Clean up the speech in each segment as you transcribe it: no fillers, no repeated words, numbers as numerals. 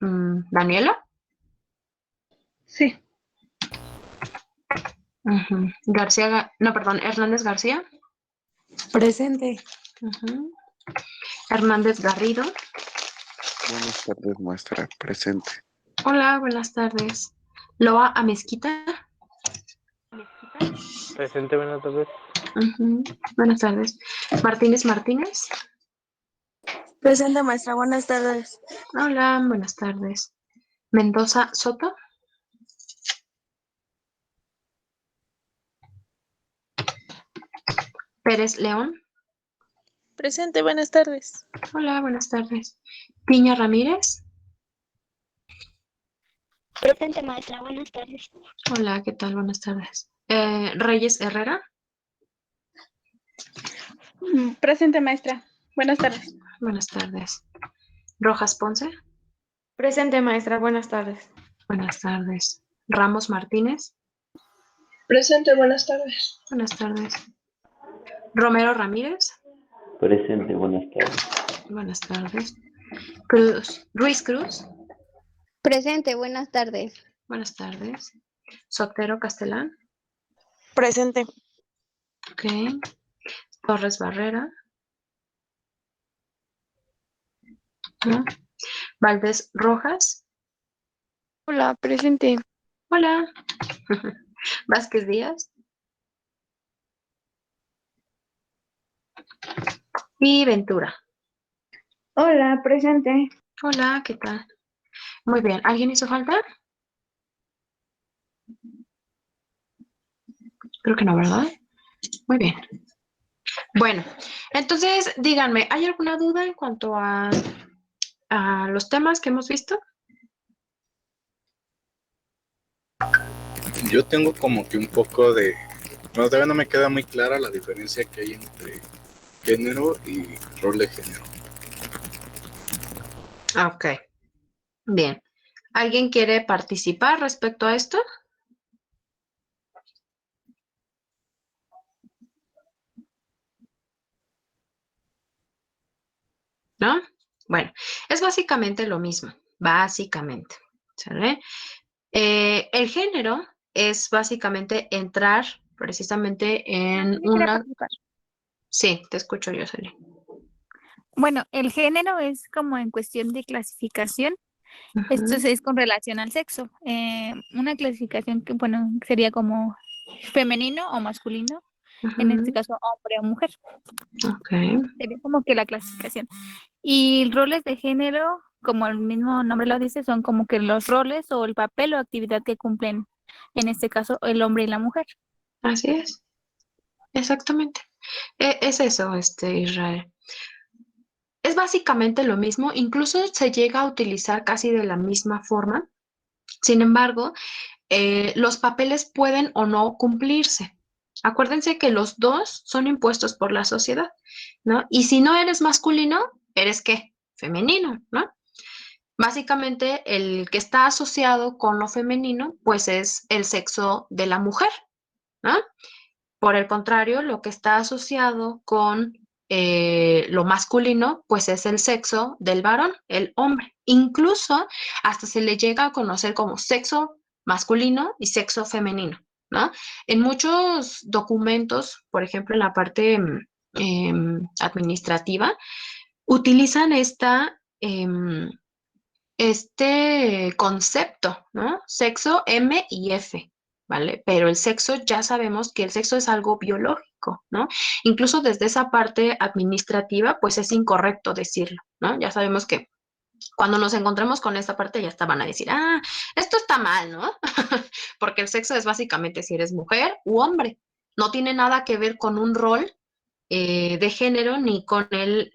Daniela. Sí. García, no, perdón, Hernández García. Presente. Hernández Garrido. Buenas tardes, maestra. Presente. Hola, buenas tardes. Loa Amezquita. Presente, buenas tardes. Buenas tardes. Martínez Martínez. Presente, maestra. Buenas tardes. Hola, buenas tardes. Mendoza Soto. Pérez León. Presente, buenas tardes. Hola, buenas tardes. Piña Ramírez. Presente, maestra, buenas tardes. Hola, ¿qué tal? Buenas tardes. Reyes Herrera. Presente, maestra. Buenas tardes. Buenas tardes. Rojas Ponce. Presente, maestra. Buenas tardes. Buenas tardes. Ramos Martínez. Presente, buenas tardes. Buenas tardes. Romero Ramírez. Presente, buenas tardes. Buenas tardes. Cruz. Ruiz Cruz. Presente, buenas tardes. Buenas tardes. Sotero Castellán. Presente. Ok. Torres Barrera. ¿No? Valdés Rojas. Hola, presente. Hola. Vázquez Díaz. Y Ventura. Hola, presente. Hola, ¿qué tal? Muy bien. ¿Alguien hizo falta? Creo que no, ¿verdad? Muy bien. Bueno, entonces díganme, ¿hay alguna duda en cuanto a los temas que hemos visto? Yo tengo como que un poco de... No, todavía no me queda muy clara la diferencia que hay entre género y rol de género. Ok, bien. ¿Alguien quiere participar respecto a esto? ¿No? Bueno, es básicamente lo mismo, básicamente, ¿sale? El género es básicamente entrar precisamente en una... Sí, te escucho yo, Celine. Bueno, el género es como en cuestión de clasificación. Esto es con relación al sexo. Una clasificación que, bueno, sería como femenino o masculino. En este caso, hombre o mujer. Ok. Sería como que la clasificación. Y roles de género, como el mismo nombre lo dice, son como que los roles o el papel o actividad que cumplen, en este caso, el hombre y la mujer. Así es. Exactamente. Es eso, Israel. Es básicamente lo mismo, incluso se llega a utilizar casi de la misma forma. Sin embargo, los papeles pueden o no cumplirse. Acuérdense que los dos son impuestos por la sociedad, ¿no? Y si no eres masculino, ¿eres qué? Femenino, ¿no? Básicamente, el que está asociado con lo femenino, pues es el sexo de la mujer, ¿no? Por el contrario, lo que está asociado con lo masculino, pues es el sexo del varón, el hombre. Incluso hasta se le llega a conocer como sexo masculino y sexo femenino, ¿no? En muchos documentos, por ejemplo, en la parte administrativa, utilizan este concepto, ¿no? Sexo M y F, ¿vale? Pero el sexo ya sabemos que el sexo es algo biológico, ¿no? Incluso desde esa parte administrativa, pues es incorrecto decirlo, ¿no? Ya sabemos que cuando nos encontremos con esta parte ya hasta van a decir, ah, esto está mal, ¿no? Porque el sexo es básicamente si eres mujer u hombre. No tiene nada que ver con un rol de género ni con el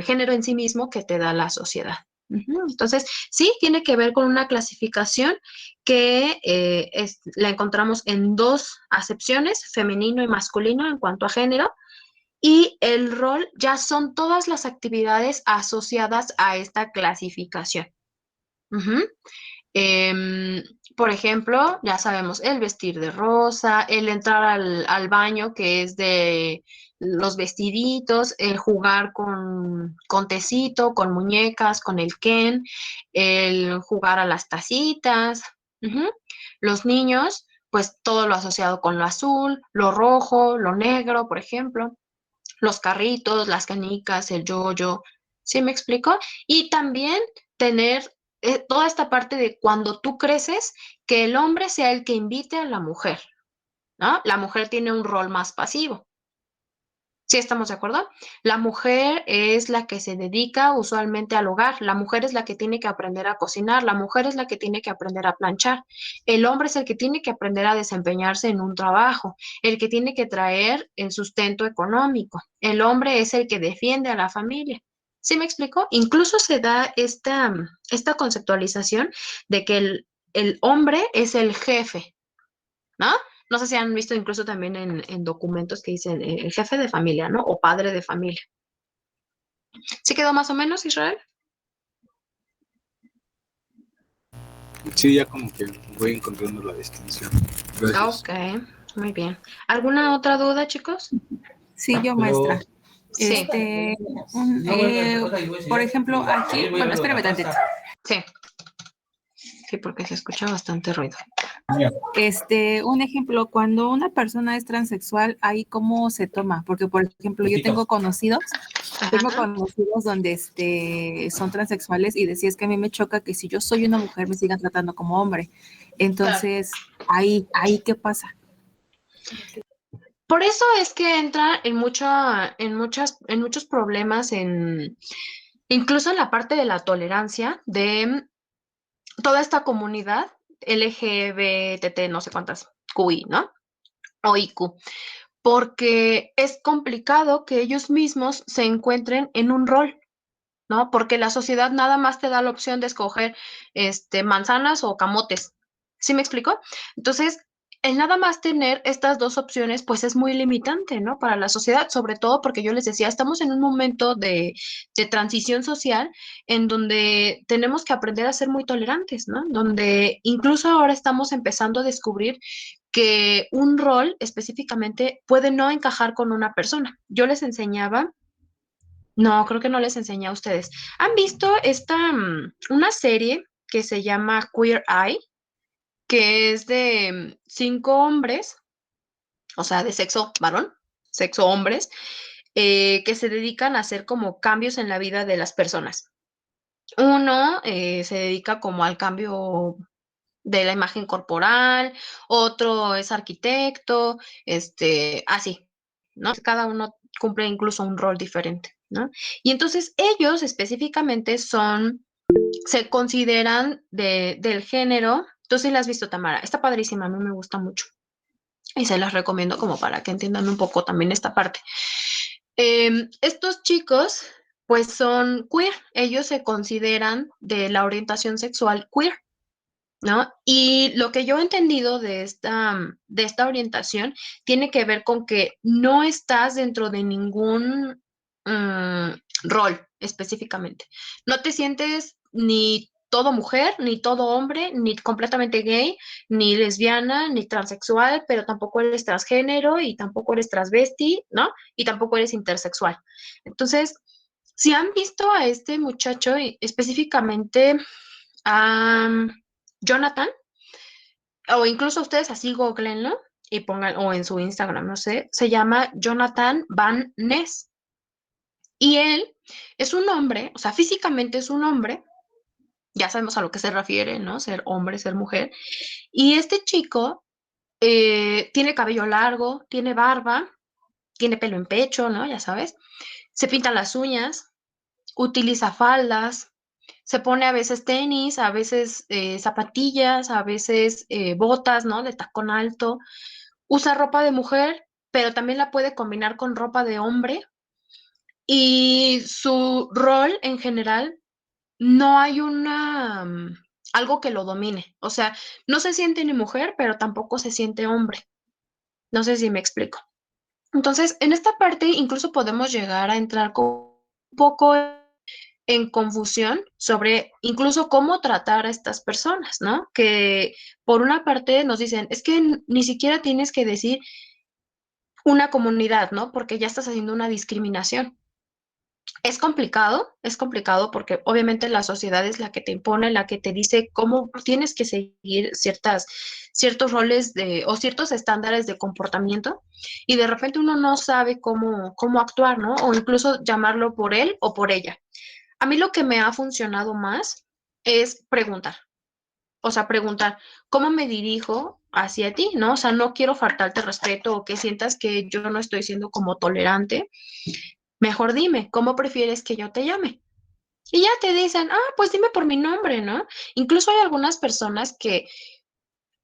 género en sí mismo que te da la sociedad. Entonces, sí, tiene que ver con una clasificación que la encontramos en dos acepciones, femenino y masculino en cuanto a género, y el rol ya son todas las actividades asociadas a esta clasificación. Ujú. Por ejemplo, ya sabemos, el vestir de rosa, el entrar al baño, que es de los vestiditos, el jugar con tecito, con muñecas, con el Ken, el jugar a las tacitas. Ujú. Los niños, pues todo lo asociado con lo azul, lo rojo, lo negro, por ejemplo, los carritos, las canicas, el yoyo. ¿Sí me explico? Y también tener toda esta parte de cuando tú creces, que el hombre sea el que invite a la mujer, ¿no? La mujer tiene un rol más pasivo. ¿Sí estamos de acuerdo? La mujer es la que se dedica usualmente al hogar, la mujer es la que tiene que aprender a cocinar, la mujer es la que tiene que aprender a planchar, el hombre es el que tiene que aprender a desempeñarse en un trabajo, el que tiene que traer el sustento económico, el hombre es el que defiende a la familia. ¿Sí me explico? Incluso se da esta conceptualización de que el hombre es el jefe, ¿no? No sé si han visto incluso también en documentos que dicen el jefe de familia, ¿no? O padre de familia. ¿Sí quedó más o menos, Israel? Sí, ya como que voy encontrando la distinción. Gracias. Ok, muy bien. ¿Alguna otra duda, chicos? Sí, yo, maestra. Sí. Por ejemplo, aquí, bueno, espérame tantito. Sí. Sí, porque se escucha bastante ruido. Un ejemplo, cuando una persona es transexual, ¿ahí cómo se toma? Porque, por ejemplo, yo tengo conocidos donde son transexuales y decía, es que a mí me choca que si yo soy una mujer me sigan tratando como hombre. Entonces, ahí ¿qué pasa? Por eso es que entra en muchos problemas incluso en la parte de la tolerancia de toda esta comunidad LGBTT, no sé cuántas, QI, ¿no? O IQ, porque es complicado que ellos mismos se encuentren en un rol, ¿no? Porque la sociedad nada más te da la opción de escoger manzanas o camotes. ¿Sí me explico? Entonces, el nada más tener estas dos opciones, pues es muy limitante, ¿no? Para la sociedad, sobre todo porque yo les decía, estamos en un momento de transición social en donde tenemos que aprender a ser muy tolerantes, ¿no? Donde incluso ahora estamos empezando a descubrir que un rol específicamente puede no encajar con una persona. Yo les enseñaba. No, creo que no les enseñé a ustedes. ¿Han visto una serie que se llama Queer Eye, que es de 5 hombres, o sea, de sexo varón, sexo hombres, que se dedican a hacer como cambios en la vida de las personas? Uno se dedica como al cambio de la imagen corporal, otro es arquitecto, así, ¿no? Cada uno cumple incluso un rol diferente, ¿no? Y entonces ellos específicamente se consideran del género, tú sí la has visto, Tamara, está padrísima, a mí me gusta mucho y se las recomiendo como para que entiendan un poco también esta parte. Estos chicos pues son queer, ellos se consideran de la orientación sexual queer, ¿no? Y lo que yo he entendido de esta orientación tiene que ver con que no estás dentro de ningún mm, rol específicamente. No te sientes ni todo mujer, ni todo hombre, ni completamente gay, ni lesbiana, ni transexual, pero tampoco eres transgénero y tampoco eres transvesti, ¿no? Y tampoco eres intersexual. Entonces, si han visto a este muchacho específicamente a Jonathan, o incluso ustedes así googleenlo y pongan, o en su Instagram, no sé, se llama Jonathan Van Ness. Y él es un hombre, o sea, físicamente es un hombre, ya sabemos a lo que se refiere, ¿no? Ser hombre, ser mujer. Y este chico tiene cabello largo, tiene barba, tiene pelo en pecho, ¿no? Ya sabes. Se pinta las uñas, utiliza faldas, se pone a veces tenis, a veces zapatillas, a veces botas, ¿no? De tacón alto. Usa ropa de mujer, pero también la puede combinar con ropa de hombre. Y su rol en general, no hay algo que lo domine. O sea, no se siente ni mujer, pero tampoco se siente hombre. No sé si me explico. Entonces, en esta parte incluso podemos llegar a entrar con un poco en confusión sobre incluso cómo tratar a estas personas, ¿no? Que por una parte nos dicen, es que ni siquiera tienes que decir una comunidad, ¿no? Porque ya estás haciendo una discriminación. Es complicado porque obviamente la sociedad es la que te impone, la que te dice cómo tienes que seguir ciertos roles o ciertos estándares de comportamiento y de repente uno no sabe cómo actuar, ¿no? O incluso llamarlo por él o por ella. A mí lo que me ha funcionado más es preguntar. O sea, preguntar, ¿cómo me dirijo hacia ti? ¿No? O sea, no quiero faltarte respeto o que sientas que yo no estoy siendo como tolerante. Mejor dime, ¿cómo prefieres que yo te llame? Y ya te dicen, pues dime por mi nombre, ¿no? Incluso hay algunas personas que,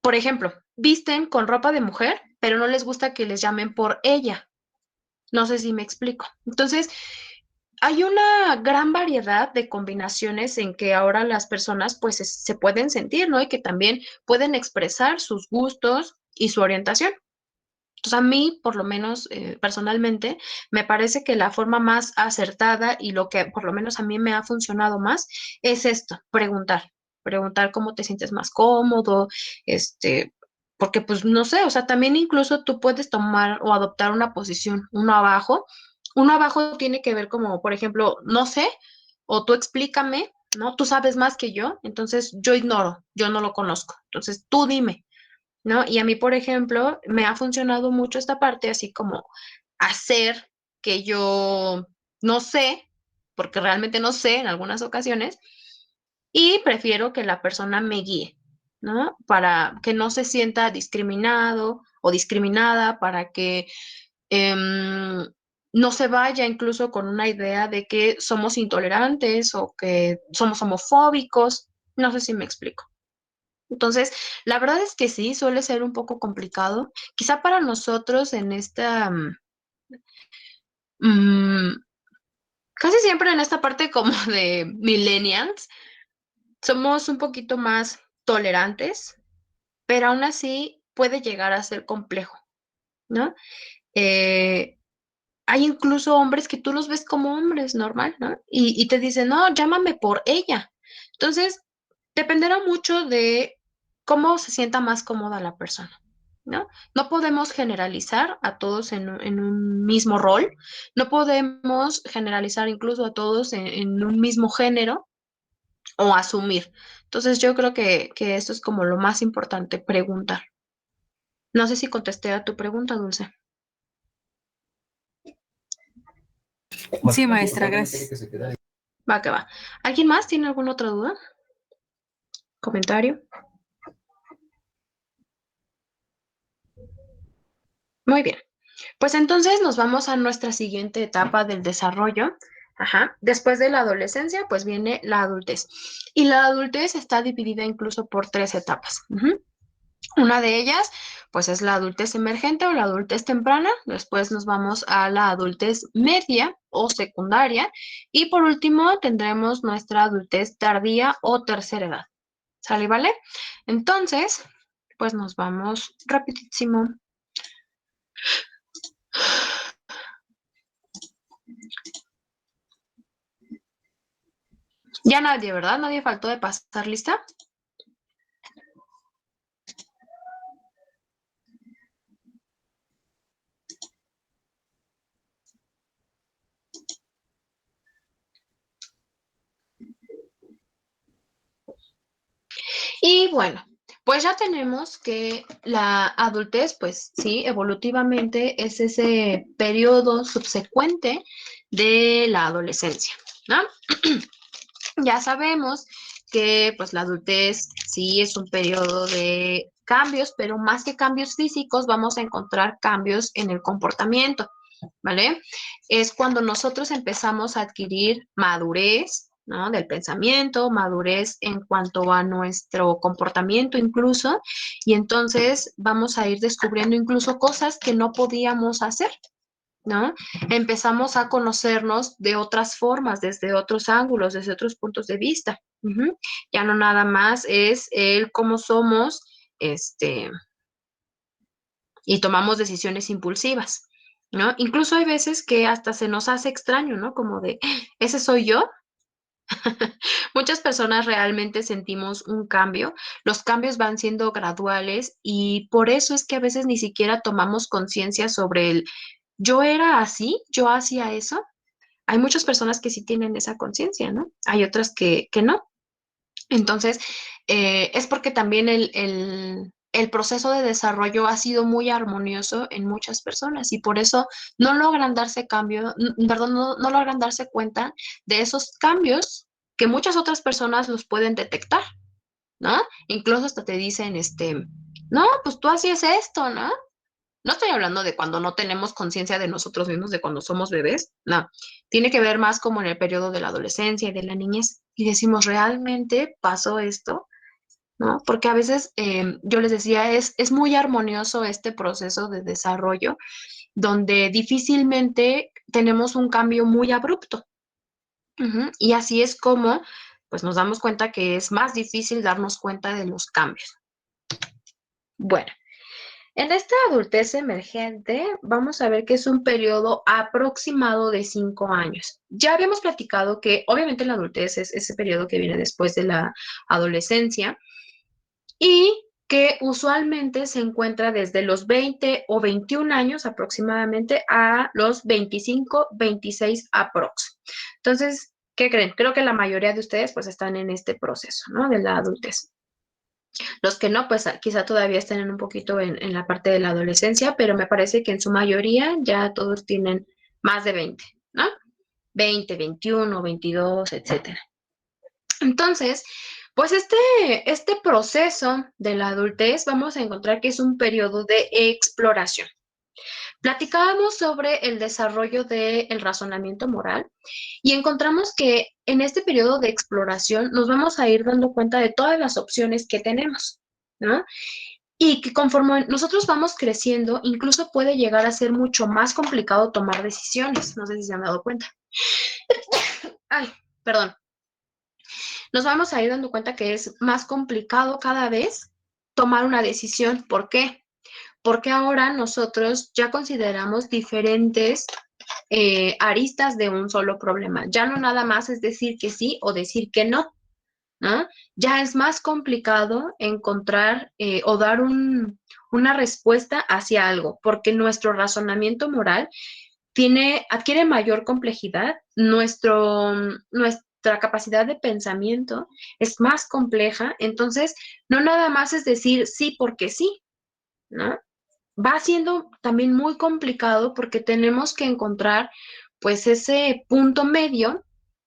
por ejemplo, visten con ropa de mujer, pero no les gusta que les llamen por ella. No sé si me explico. Entonces, hay una gran variedad de combinaciones en que ahora las personas pues se pueden sentir, ¿no? Y que también pueden expresar sus gustos y su orientación. Entonces, a mí, por lo menos personalmente, me parece que la forma más acertada y lo que por lo menos a mí me ha funcionado más es esto, preguntar cómo te sientes más cómodo, porque pues no sé, o sea, también incluso tú puedes tomar o adoptar una posición, uno abajo tiene que ver como, por ejemplo, no sé, o tú explícame, ¿no? Tú sabes más que yo, entonces yo ignoro, yo no lo conozco, entonces tú dime. ¿No? Y a mí, por ejemplo, me ha funcionado mucho esta parte, así como hacer que yo no sé, porque realmente no sé en algunas ocasiones, y prefiero que la persona me guíe, ¿no? Para que no se sienta discriminado o discriminada, para que no se vaya incluso con una idea de que somos intolerantes o que somos homofóbicos. No sé si me explico. Entonces, la verdad es que sí, suele ser un poco complicado. Quizá para nosotros en mm, casi siempre en esta parte como de millennials, somos un poquito más tolerantes, pero aún así puede llegar a ser complejo, ¿no? Eh, Hay incluso hombres que tú los ves como hombres normal, ¿no? Y te dicen, no, llámame por ella. Entonces, dependerá mucho de cómo se sienta más cómoda la persona, ¿no? No podemos generalizar a todos en un mismo rol, no podemos generalizar incluso a todos en un mismo género o asumir. Entonces, yo creo que esto es como lo más importante, preguntar. No sé si contesté a tu pregunta, Dulce. Sí, maestra, gracias. Va que va. ¿Alguien más tiene alguna otra duda? ¿Comentario? Muy bien. Pues entonces nos vamos a nuestra siguiente etapa del desarrollo. Ajá. Después de la adolescencia, pues viene la adultez. Y la adultez está dividida incluso por 3 etapas. Ujú. Una de ellas, pues es la adultez emergente o la adultez temprana. Después nos vamos a la adultez media o secundaria. Y por último, tendremos nuestra adultez tardía o tercera edad. ¿Sale, vale? Entonces, pues nos vamos rapidísimo. Ya nadie, ¿verdad? Nadie faltó de pasar lista. Y bueno, pues ya tenemos que la adultez, pues sí, evolutivamente es ese periodo subsecuente de la adolescencia, ¿no? Ya sabemos que pues la adultez sí es un periodo de cambios, pero más que cambios físicos, vamos a encontrar cambios en el comportamiento, ¿vale? Es cuando nosotros empezamos a adquirir madurez, ¿no? Del pensamiento, madurez en cuanto a nuestro comportamiento incluso, y entonces vamos a ir descubriendo incluso cosas que no podíamos hacer, ¿no? Empezamos a conocernos de otras formas, desde otros ángulos, desde otros puntos de vista. Ujú. Ya no nada más es el cómo somos, y tomamos decisiones impulsivas, ¿no? Incluso hay veces que hasta se nos hace extraño, ¿no? Como de, ¿ese soy yo? Muchas personas realmente sentimos un cambio. Los cambios van siendo graduales y por eso es que a veces ni siquiera tomamos conciencia sobre el yo era así, yo hacía eso. Hay muchas personas que sí tienen esa conciencia, ¿no? Hay otras que no. Entonces, es porque también el proceso de desarrollo ha sido muy armonioso en muchas personas y por eso no logran darse perdón, no logran darse cuenta de esos cambios que muchas otras personas los pueden detectar, ¿no? Incluso hasta te dicen, no, pues tú hacías esto, ¿no? No estoy hablando de cuando no tenemos conciencia de nosotros mismos, de cuando somos bebés, no. Tiene que ver más como en el periodo de la adolescencia y de la niñez. Y decimos, ¿realmente pasó esto? ¿No? Porque a veces, yo les decía, es muy armonioso este proceso de desarrollo, donde difícilmente tenemos un cambio muy abrupto. Ujú. Y así es como, pues nos damos cuenta que es más difícil darnos cuenta de los cambios. Bueno. En esta adultez emergente, vamos a ver que es un periodo aproximado de 5 años. Ya habíamos platicado que obviamente la adultez es ese periodo que viene después de la adolescencia y que usualmente se encuentra desde los 20 o 21 años aproximadamente a los 25, 26 aprox. Entonces, ¿qué creen? Creo que la mayoría de ustedes pues están en este proceso, ¿no? De la adultez. Los que no, pues quizá todavía estén en un poquito en la parte de la adolescencia, pero me parece que en su mayoría ya todos tienen más de 20, ¿no? 20, 21, 22, etcétera. Entonces, pues este proceso de la adultez vamos a encontrar que es un periodo de exploración. Platicábamos sobre el desarrollo del razonamiento moral y encontramos que en este periodo de exploración nos vamos a ir dando cuenta de todas las opciones que tenemos, ¿no? Y que conforme nosotros vamos creciendo, incluso puede llegar a ser mucho más complicado tomar decisiones. No sé si se han dado cuenta. Ay, perdón. Nos vamos a ir dando cuenta que es más complicado cada vez tomar una decisión. ¿Por qué? Porque ahora nosotros ya consideramos diferentes aristas de un solo problema. Ya no nada más es decir que sí o decir que no, ¿no? Ya es más complicado encontrar o dar una respuesta hacia algo, porque nuestro razonamiento moral adquiere mayor complejidad, nuestra capacidad de pensamiento es más compleja, entonces no nada más es decir sí porque sí, ¿no? Va siendo también muy complicado porque tenemos que encontrar pues ese punto medio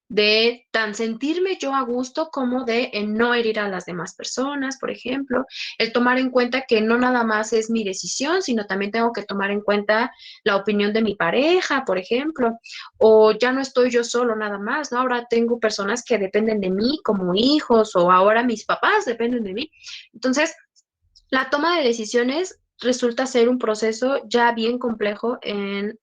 de tan sentirme yo a gusto como de no herir a las demás personas, por ejemplo, el tomar en cuenta que no nada más es mi decisión, sino también tengo que tomar en cuenta la opinión de mi pareja, por ejemplo, o ya no estoy yo solo nada más, ¿no? Ahora tengo personas que dependen de mí como hijos o ahora mis papás dependen de mí. Entonces, la toma de decisiones resulta ser un proceso ya bien complejo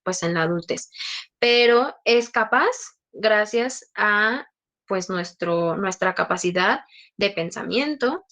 pues en la adultez, pero es capaz gracias a pues nuestra capacidad de pensamiento,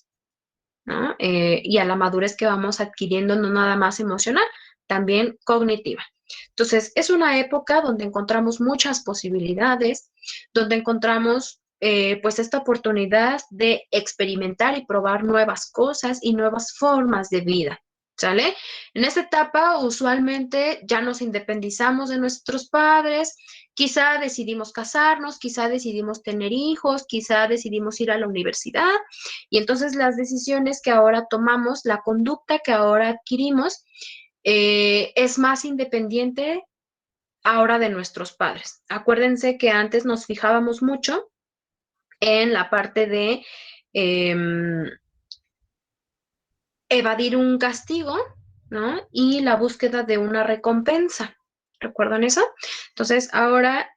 ¿no? Y a la madurez que vamos adquiriendo, no nada más emocional, también cognitiva. Entonces, es una época donde encontramos muchas posibilidades, donde encontramos pues esta oportunidad de experimentar y probar nuevas cosas y nuevas formas de vida, ¿sale? En esta etapa usualmente ya nos independizamos de nuestros padres, quizá decidimos casarnos, quizá decidimos tener hijos, quizá decidimos ir a la universidad y entonces las decisiones que ahora tomamos, la conducta que ahora adquirimos, es más independiente ahora de nuestros padres. Acuérdense que antes nos fijábamos mucho en la parte de evadir un castigo, ¿no? Y la búsqueda de una recompensa. ¿Recuerdan eso? Entonces, ahora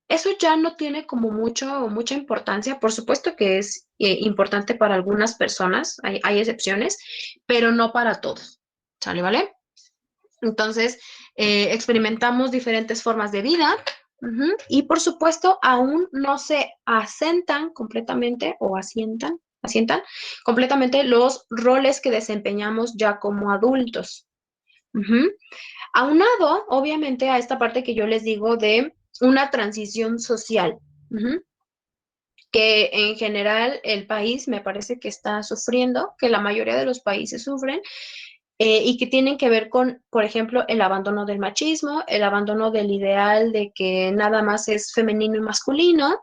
eso ya no tiene como mucha importancia. Por supuesto que es importante para algunas personas, hay excepciones, pero no para todos. ¿Sale, vale? Entonces, experimentamos diferentes formas de vida y por supuesto aún no se asentan completamente o asientan completamente los roles que desempeñamos ya como adultos. Aunado, obviamente, a esta parte que yo les digo de una transición social. que en general el país me parece que está sufriendo, que la mayoría de los países sufren, y que tienen que ver con, por ejemplo, el abandono del machismo, el abandono del ideal de que nada más es femenino y masculino,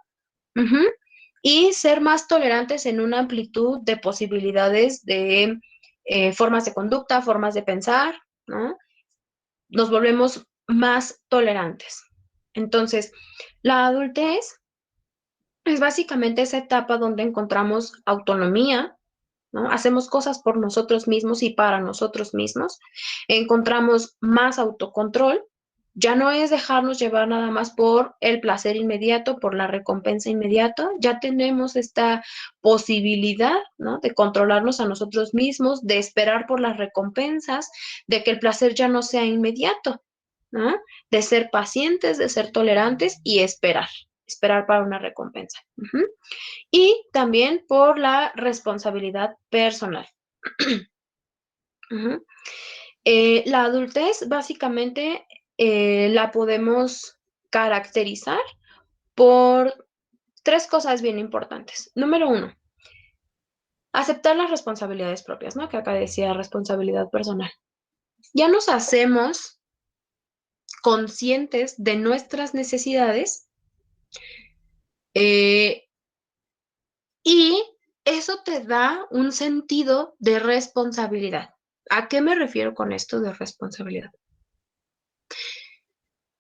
ujú, y ser más tolerantes en una amplitud de posibilidades de formas de conducta, formas de pensar, ¿no? Nos volvemos más tolerantes. Entonces, la adultez es básicamente esa etapa donde encontramos autonomía, ¿no? Hacemos cosas por nosotros mismos y para nosotros mismos. Encontramos más autocontrol. Ya no es dejarnos llevar nada más por el placer inmediato, por la recompensa inmediata. Ya tenemos esta posibilidad, ¿no? De controlarnos a nosotros mismos, de esperar por las recompensas, de que el placer ya no sea inmediato, ¿no? De ser pacientes, de ser tolerantes y esperar para una recompensa. Ujú. Y también por la responsabilidad personal. Ujú. La adultez básicamente la podemos caracterizar por 3 cosas bien importantes. Número 1, aceptar las responsabilidades propias, ¿no? Que acá decía responsabilidad personal. Ya nos hacemos conscientes de nuestras necesidades y eso te da un sentido de responsabilidad. ¿A qué me refiero con esto de responsabilidad?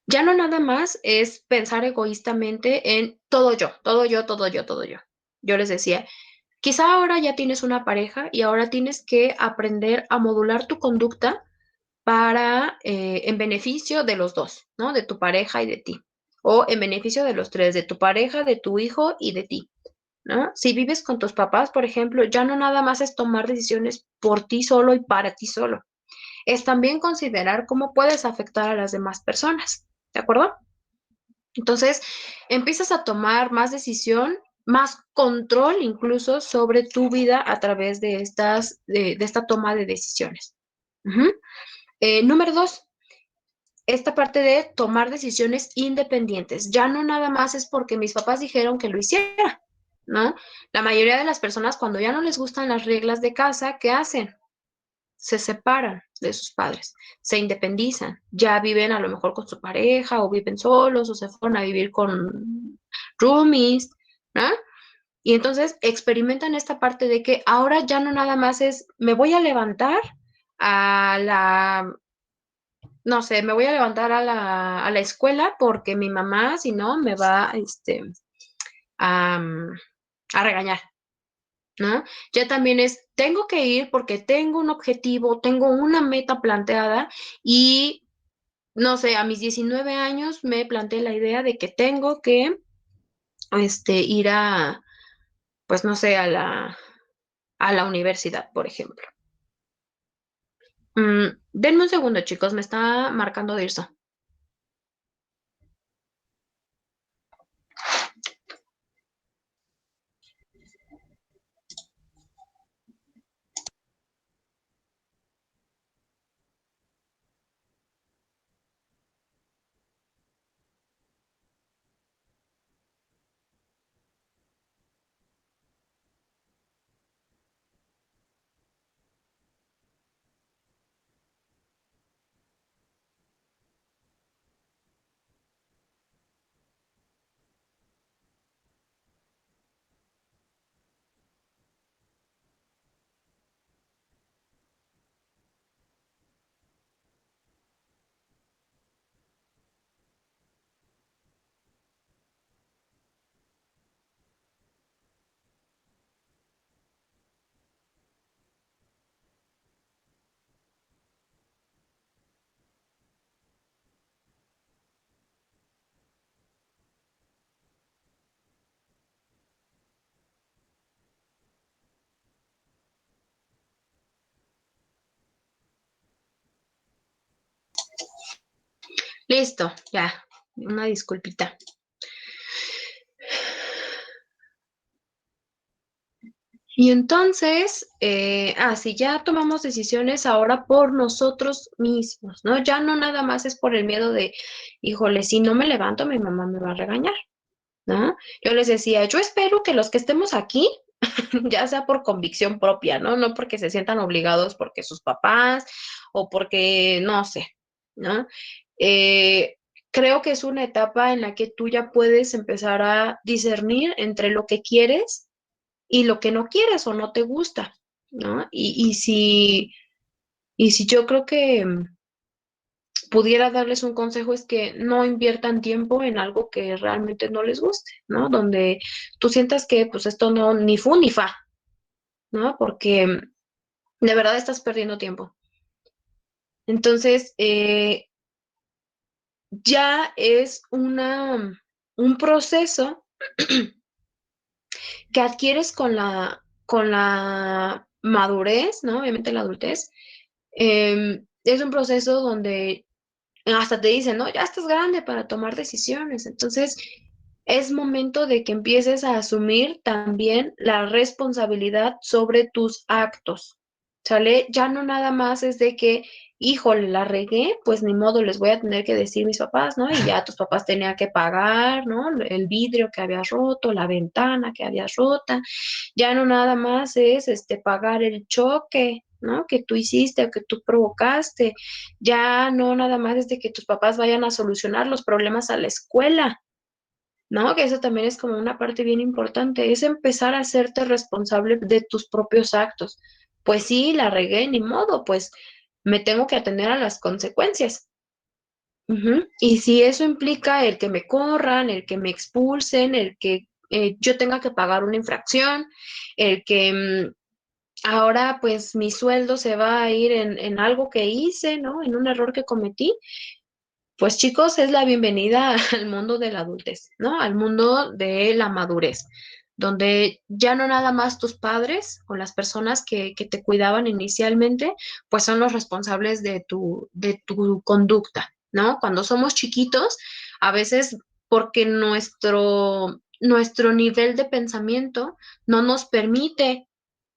Ya no nada más es pensar egoístamente en todo yo, todo yo, todo yo, todo yo. Yo les decía, quizá ahora ya tienes una pareja y ahora tienes que aprender a modular tu conducta para, en beneficio de los dos, ¿no? De tu pareja y de ti. O en beneficio de los 3, de tu pareja, de tu hijo y de ti, ¿no? Si vives con tus papás, por ejemplo, ya no nada más es tomar decisiones por ti solo y para ti solo. Es también considerar cómo puedes afectar a las demás personas, ¿de acuerdo? Entonces, empiezas a tomar más decisión, más control incluso sobre tu vida a través de esta toma de decisiones. Ujú. Número 2, esta parte de tomar decisiones independientes. Ya no nada más es porque mis papás dijeron que lo hiciera, ¿no? La mayoría de las personas cuando ya no les gustan las reglas de casa, ¿qué hacen? Se separan de sus padres, se independizan, ya viven a lo mejor con su pareja o viven solos o se fueron a vivir con roomies, ¿no? Y entonces experimentan esta parte de que ahora ya no nada más es, me voy a levantar a la, no sé, me voy a levantar a la escuela porque mi mamá, si no, me va a, a regañar, ¿no? Ya también es, tengo que ir porque tengo un objetivo, tengo una meta planteada y, no sé, a mis 19 años me planteé la idea de que tengo que ir pues no sé, a la universidad, por ejemplo. Denme un segundo, chicos, me está marcando Dirso. Listo, ya, una disculpita. Y entonces, si ya tomamos decisiones ahora por nosotros mismos, ¿no? Ya no nada más es por el miedo de, híjole, si no me levanto, mi mamá me va a regañar, ¿no? Yo les decía, yo espero que los que estemos aquí, ya sea por convicción propia, ¿no? No porque se sientan obligados porque sus papás o porque, no sé, ¿no? Eh, Creo que es una etapa en la que tú ya puedes empezar a discernir entre lo que quieres y lo que no quieres o no te gusta, ¿no? Y si yo creo que pudiera darles un consejo es que no inviertan tiempo en algo que realmente no les guste, ¿no? Donde tú sientas que pues esto no, ni fu ni fa, ¿no? Porque de verdad estás perdiendo tiempo. Entonces, ya es un proceso que adquieres con la madurez, ¿no? Obviamente la adultez. Es un proceso donde hasta te dicen, ¿no? Ya estás grande para tomar decisiones. Entonces, es momento de que empieces a asumir también la responsabilidad sobre tus actos, ¿sale? Ya no nada más es de que, híjole, la regué, pues ni modo, les voy a tener que decir mis papás, ¿no? Y ya tus papás tenían que pagar, ¿no? El vidrio que habías roto, la ventana que habías rota. Ya no nada más es pagar el choque, ¿no? Que tú hiciste o que tú provocaste. Ya no nada más es de que tus papás vayan a solucionar los problemas a la escuela, ¿no? Que eso también es como una parte bien importante, es empezar a hacerte responsable de tus propios actos. Pues sí, la regué, ni modo, pues me tengo que atener a las consecuencias. Ujú. Y si eso implica el que me corran, el que me expulsen, el que yo tenga que pagar una infracción, el que ahora pues mi sueldo se va a ir en algo que hice, ¿no? En un error que cometí, pues chicos, es la bienvenida al mundo de la adultez, ¿no? Al mundo de la madurez, donde ya no nada más tus padres o las personas que te cuidaban inicialmente, pues son los responsables de tu conducta, ¿no? Cuando somos chiquitos, a veces porque nuestro nivel de pensamiento no nos permite,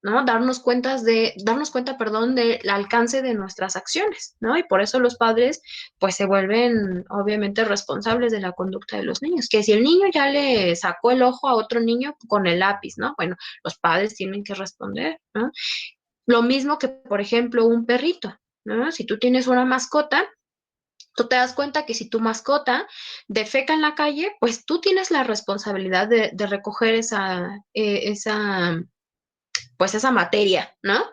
¿no? Darnos cuenta, perdón, del alcance de nuestras acciones, ¿no? Y por eso los padres, pues, se vuelven, obviamente, responsables de la conducta de los niños. Que si el niño ya le sacó el ojo a otro niño con el lápiz, ¿no? Bueno, los padres tienen que responder, ¿no? Lo mismo que, por ejemplo, un perrito, ¿no? Si tú tienes una mascota, tú te das cuenta que si tu mascota defeca en la calle, pues tú tienes la responsabilidad de recoger esa materia, ¿no?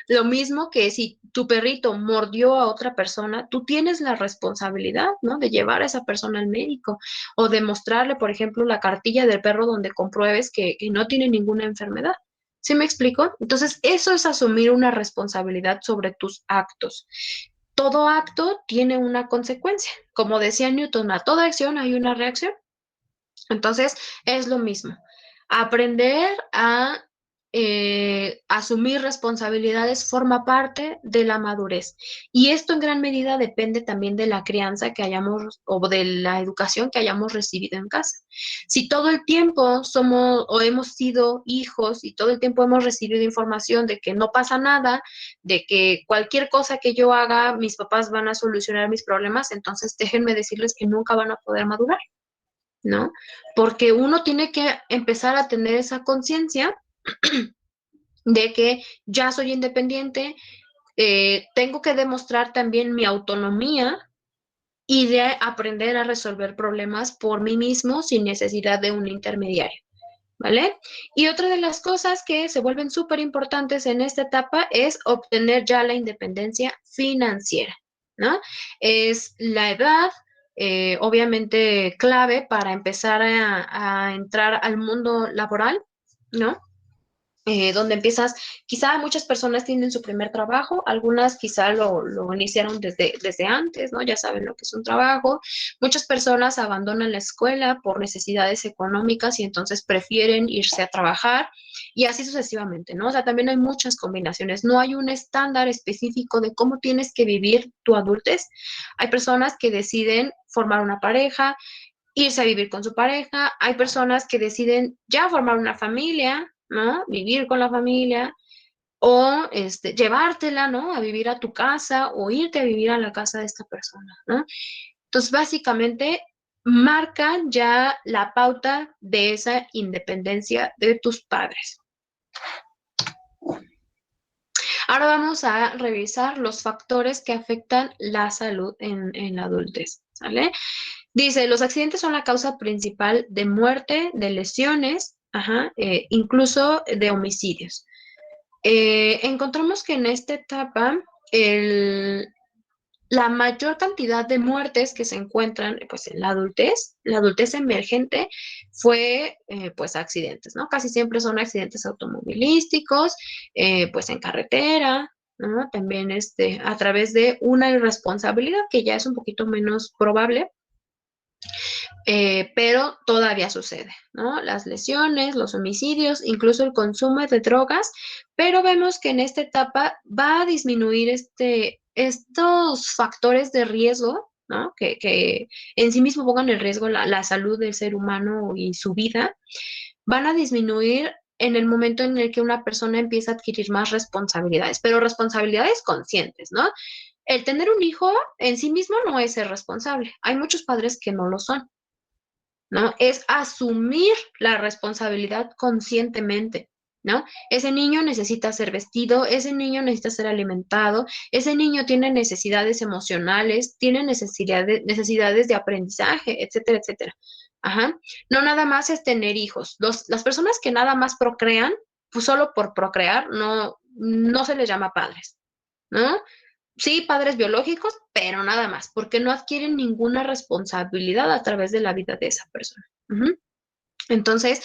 Lo mismo que si tu perrito mordió a otra persona, tú tienes la responsabilidad, ¿no? De llevar a esa persona al médico o de mostrarle, por ejemplo, la cartilla del perro donde compruebes que no tiene ninguna enfermedad. ¿Sí me explico? Entonces, eso es asumir una responsabilidad sobre tus actos. Todo acto tiene una consecuencia. Como decía Newton, a toda acción hay una reacción. Entonces, es lo mismo. Aprender a asumir responsabilidades forma parte de la madurez. Y esto en gran medida depende también de la crianza que hayamos o de la educación que hayamos recibido en casa. Si todo el tiempo somos o hemos sido hijos y todo el tiempo hemos recibido información de que no pasa nada, de que cualquier cosa que yo haga, mis papás van a solucionar mis problemas, entonces déjenme decirles que nunca van a poder madurar, ¿no? Porque uno tiene que empezar a tener esa conciencia de que ya soy independiente, tengo que demostrar también mi autonomía y de aprender a resolver problemas por mí mismo sin necesidad de un intermediario, ¿vale? Y otra de las cosas que se vuelven súper importantes en esta etapa es obtener ya la independencia financiera, ¿no? Es la edad, obviamente clave para empezar a entrar al mundo laboral, ¿no? Donde empiezas, quizá muchas personas tienen su primer trabajo, algunas quizá lo iniciaron desde antes, ¿no? Ya saben lo que es un trabajo. Muchas personas abandonan la escuela por necesidades económicas y entonces prefieren irse a trabajar y así sucesivamente, ¿no? O sea, también hay muchas combinaciones. No hay un estándar específico de cómo tienes que vivir tu adultez. Hay personas que deciden formar una pareja, irse a vivir con su pareja. Hay personas que deciden ya formar una familia, ¿no? Vivir con la familia o llevártela, ¿no? A vivir a tu casa o irte a vivir a la casa de esta persona, ¿no? Entonces, básicamente marca ya la pauta de esa independencia de tus padres. Ahora vamos a revisar los factores que afectan la salud en la adultez, ¿sale? Dice, los accidentes son la causa principal de muerte, de lesiones, incluso de homicidios. Encontramos que en esta etapa la mayor cantidad de muertes que se encuentran pues, en la adultez emergente, fue pues accidentes, ¿no? Casi siempre son accidentes automovilísticos, pues en carretera, ¿no? También a través de una irresponsabilidad que ya es un poquito menos probable, pero todavía sucede, ¿no? Las lesiones, los homicidios, incluso el consumo de drogas, pero vemos que en esta etapa va a disminuir estos factores de riesgo, ¿no? Que en sí mismo pongan en riesgo la salud del ser humano y su vida, van a disminuir en el momento en el que una persona empieza a adquirir más responsabilidades, pero responsabilidades conscientes, ¿no? El tener un hijo en sí mismo no es ser responsable. Hay muchos padres que no lo son, ¿no? Es asumir la responsabilidad conscientemente, ¿no? Ese niño necesita ser vestido, ese niño necesita ser alimentado, ese niño tiene necesidades emocionales, tiene necesidades de aprendizaje, etcétera, etcétera. No nada más es tener hijos. Las personas que nada más procrean, pues solo por procrear, no se les llama padres, ¿no? Sí, padres biológicos, pero nada más, porque no adquieren ninguna responsabilidad a través de la vida de esa persona. Entonces,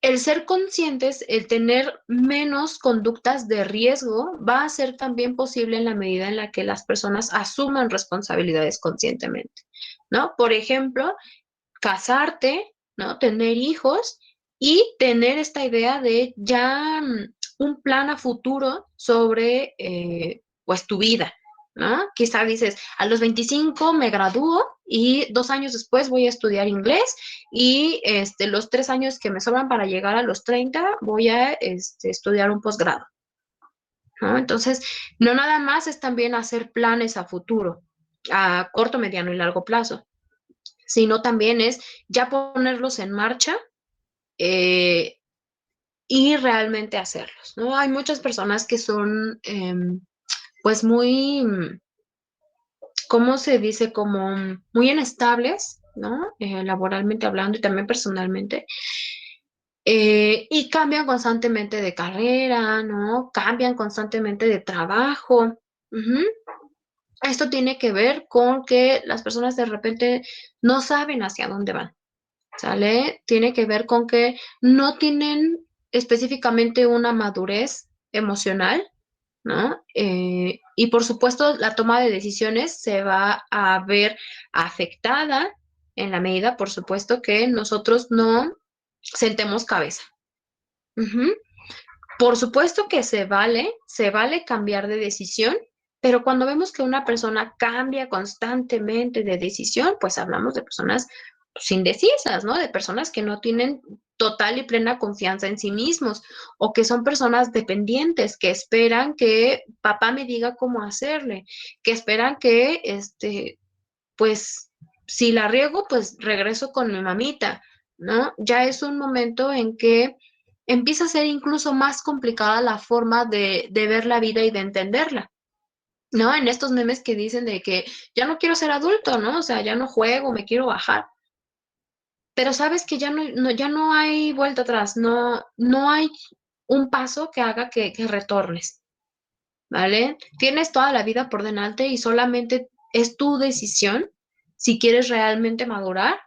el ser conscientes, el tener menos conductas de riesgo, va a ser también posible en la medida en la que las personas asuman responsabilidades conscientemente, ¿no? Por ejemplo, casarte, ¿no? Tener hijos y tener esta idea de ya un plan a futuro sobre, pues, tu vida, ¿no? Quizá dices, a los 25 me gradúo y 2 años después voy a estudiar inglés y los 3 años que me sobran para llegar a los 30 voy a estudiar un posgrado, ¿no? Entonces, no nada más es también hacer planes a futuro, a corto, mediano y largo plazo, sino también es ya ponerlos en marcha y realmente hacerlos, ¿no? Hay muchas personas que son pues muy, ¿cómo se dice? Como muy inestables, ¿no? Laboralmente hablando y también personalmente. Y cambian constantemente de carrera, ¿no? Cambian constantemente de trabajo. Esto tiene que ver con que las personas de repente no saben hacia dónde van, ¿sale? Tiene que ver con que no tienen específicamente una madurez emocional, ¿no? Y por supuesto, la toma de decisiones se va a ver afectada en la medida, por supuesto, que nosotros no sentemos cabeza. Por supuesto que se vale cambiar de decisión, pero cuando vemos que una persona cambia constantemente de decisión, pues hablamos de personas pues, indecisas, ¿no? De personas que no tienen total y plena confianza en sí mismos o que son personas dependientes, que esperan que papá me diga cómo hacerle, que esperan que, pues, si la riego, pues regreso con mi mamita, ¿no? Ya es un momento en que empieza a ser incluso más complicada la forma de ver la vida y de entenderla, ¿no? En estos memes que dicen de que ya no quiero ser adulto, ¿no? O sea, ya no juego, me quiero bajar. Pero sabes que ya no hay vuelta atrás, no hay un paso que haga que retornes, ¿vale? Tienes toda la vida por delante y solamente es tu decisión si quieres realmente madurar,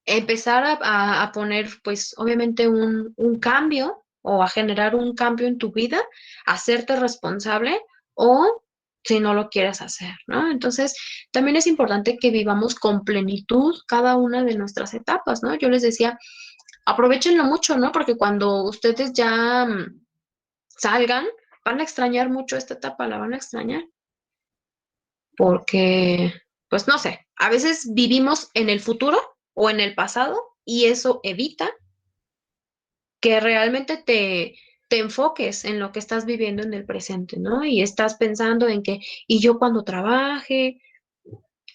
empezar a poner, pues, obviamente un cambio o a generar un cambio en tu vida, hacerte responsable o si no lo quieres hacer, ¿no? Entonces, también es importante que vivamos con plenitud cada una de nuestras etapas, ¿no? Yo les decía, aprovéchenlo mucho, ¿no? Porque cuando ustedes ya salgan, van a extrañar mucho esta etapa, la van a extrañar. Porque, pues no sé, a veces vivimos en el futuro o en el pasado y eso evita que realmente te enfoques en lo que estás viviendo en el presente, ¿no? Y estás pensando en que, y yo cuando trabaje,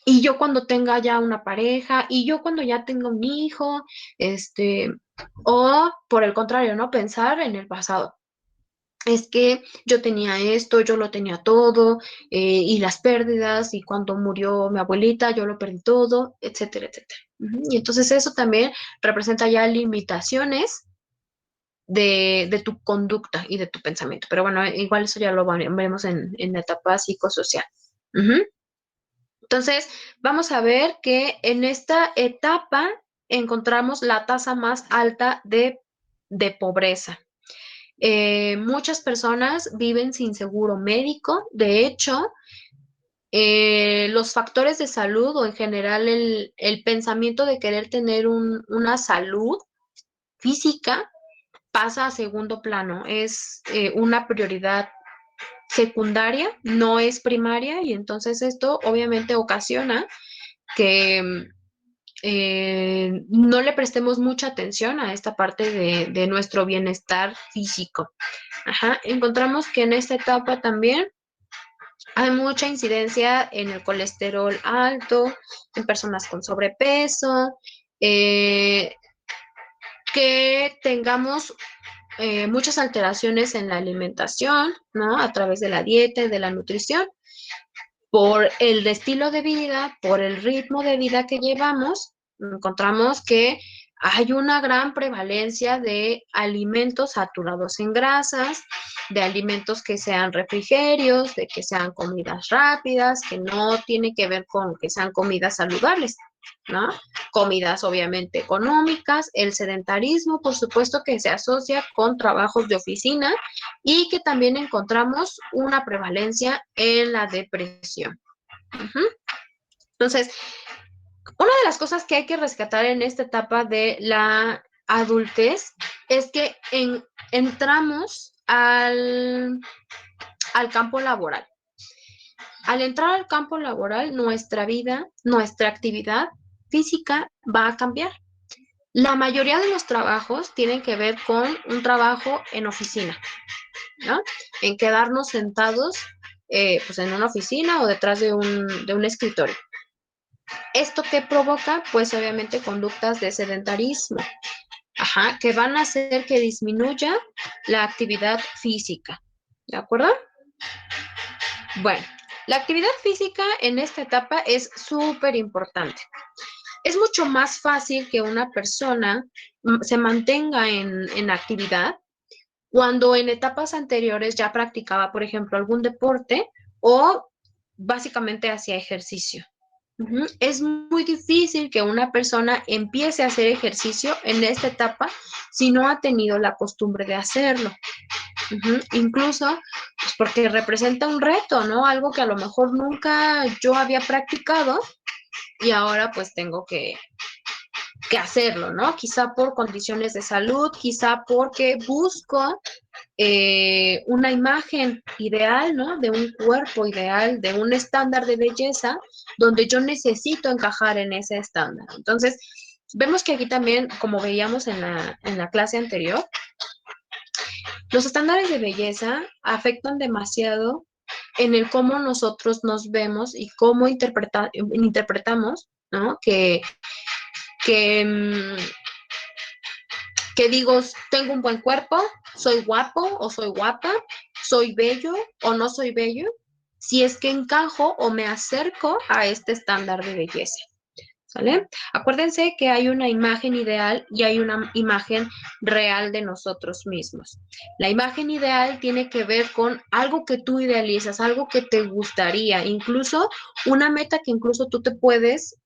y yo cuando tenga ya una pareja, y yo cuando ya tenga un hijo, o por el contrario, ¿no? Pensar en el pasado. Es que yo tenía esto, yo lo tenía todo, y las pérdidas, y cuando murió mi abuelita, yo lo perdí todo, etcétera, etcétera. Y entonces eso también representa ya limitaciones de tu conducta y de tu pensamiento. Pero bueno, igual eso ya lo veremos en la etapa psicosocial. Ujú. Entonces, vamos a ver que en esta etapa encontramos la tasa más alta de pobreza. Muchas personas viven sin seguro médico. De hecho, los factores de salud o en general el pensamiento de querer tener una salud física pasa a segundo plano. Es una prioridad secundaria, no es primaria, y entonces esto obviamente ocasiona que no le prestemos mucha atención a esta parte de nuestro bienestar físico. Ajá. Encontramos que en esta etapa también hay mucha incidencia en el colesterol alto, en personas con sobrepeso, que tengamos muchas alteraciones en la alimentación, ¿no? A través de la dieta y de la nutrición, por el estilo de vida, por el ritmo de vida que llevamos. Encontramos que hay una gran prevalencia de alimentos saturados en grasas, de alimentos que sean refrigerios, de que sean comidas rápidas, que no tiene que ver con que sean comidas saludables, ¿no? Comidas obviamente económicas, el sedentarismo, por supuesto que se asocia con trabajos de oficina, y que también encontramos una prevalencia en la depresión. Ujú. Entonces, una de las cosas que hay que rescatar en esta etapa de la adultez es que entramos al campo laboral. Al entrar al campo laboral, nuestra vida, nuestra actividad física va a cambiar. La mayoría de los trabajos tienen que ver con un trabajo en oficina, ¿no? En quedarnos sentados pues en una oficina o detrás de un escritorio. ¿Esto qué provoca? Pues obviamente conductas de sedentarismo, ajá, que van a hacer que disminuya la actividad física, ¿de acuerdo? Bueno, la actividad física en esta etapa es súper importante. Es mucho más fácil que una persona se mantenga en actividad cuando en etapas anteriores ya practicaba, por ejemplo, algún deporte o básicamente hacía ejercicio. Es muy difícil que una persona empiece a hacer ejercicio en esta etapa si no ha tenido la costumbre de hacerlo. Incluso pues porque representa un reto, ¿no? Algo que a lo mejor nunca yo había practicado y ahora pues tengo que hacerlo, ¿no? Quizá por condiciones de salud, quizá porque busco una imagen ideal, ¿no? De un cuerpo ideal, de un estándar de belleza, donde yo necesito encajar en ese estándar. Entonces, vemos que aquí también, como veíamos en la clase anterior, los estándares de belleza afectan demasiado en el cómo nosotros nos vemos y cómo interpretamos, ¿no? Que digo, tengo un buen cuerpo, soy guapo o soy guapa, soy bello o no soy bello, si es que encajo o me acerco a este estándar de belleza, ¿sale? Acuérdense que hay una imagen ideal y hay una imagen real de nosotros mismos. La imagen ideal tiene que ver con algo que tú idealizas, algo que te gustaría, incluso una meta que incluso tú te puedes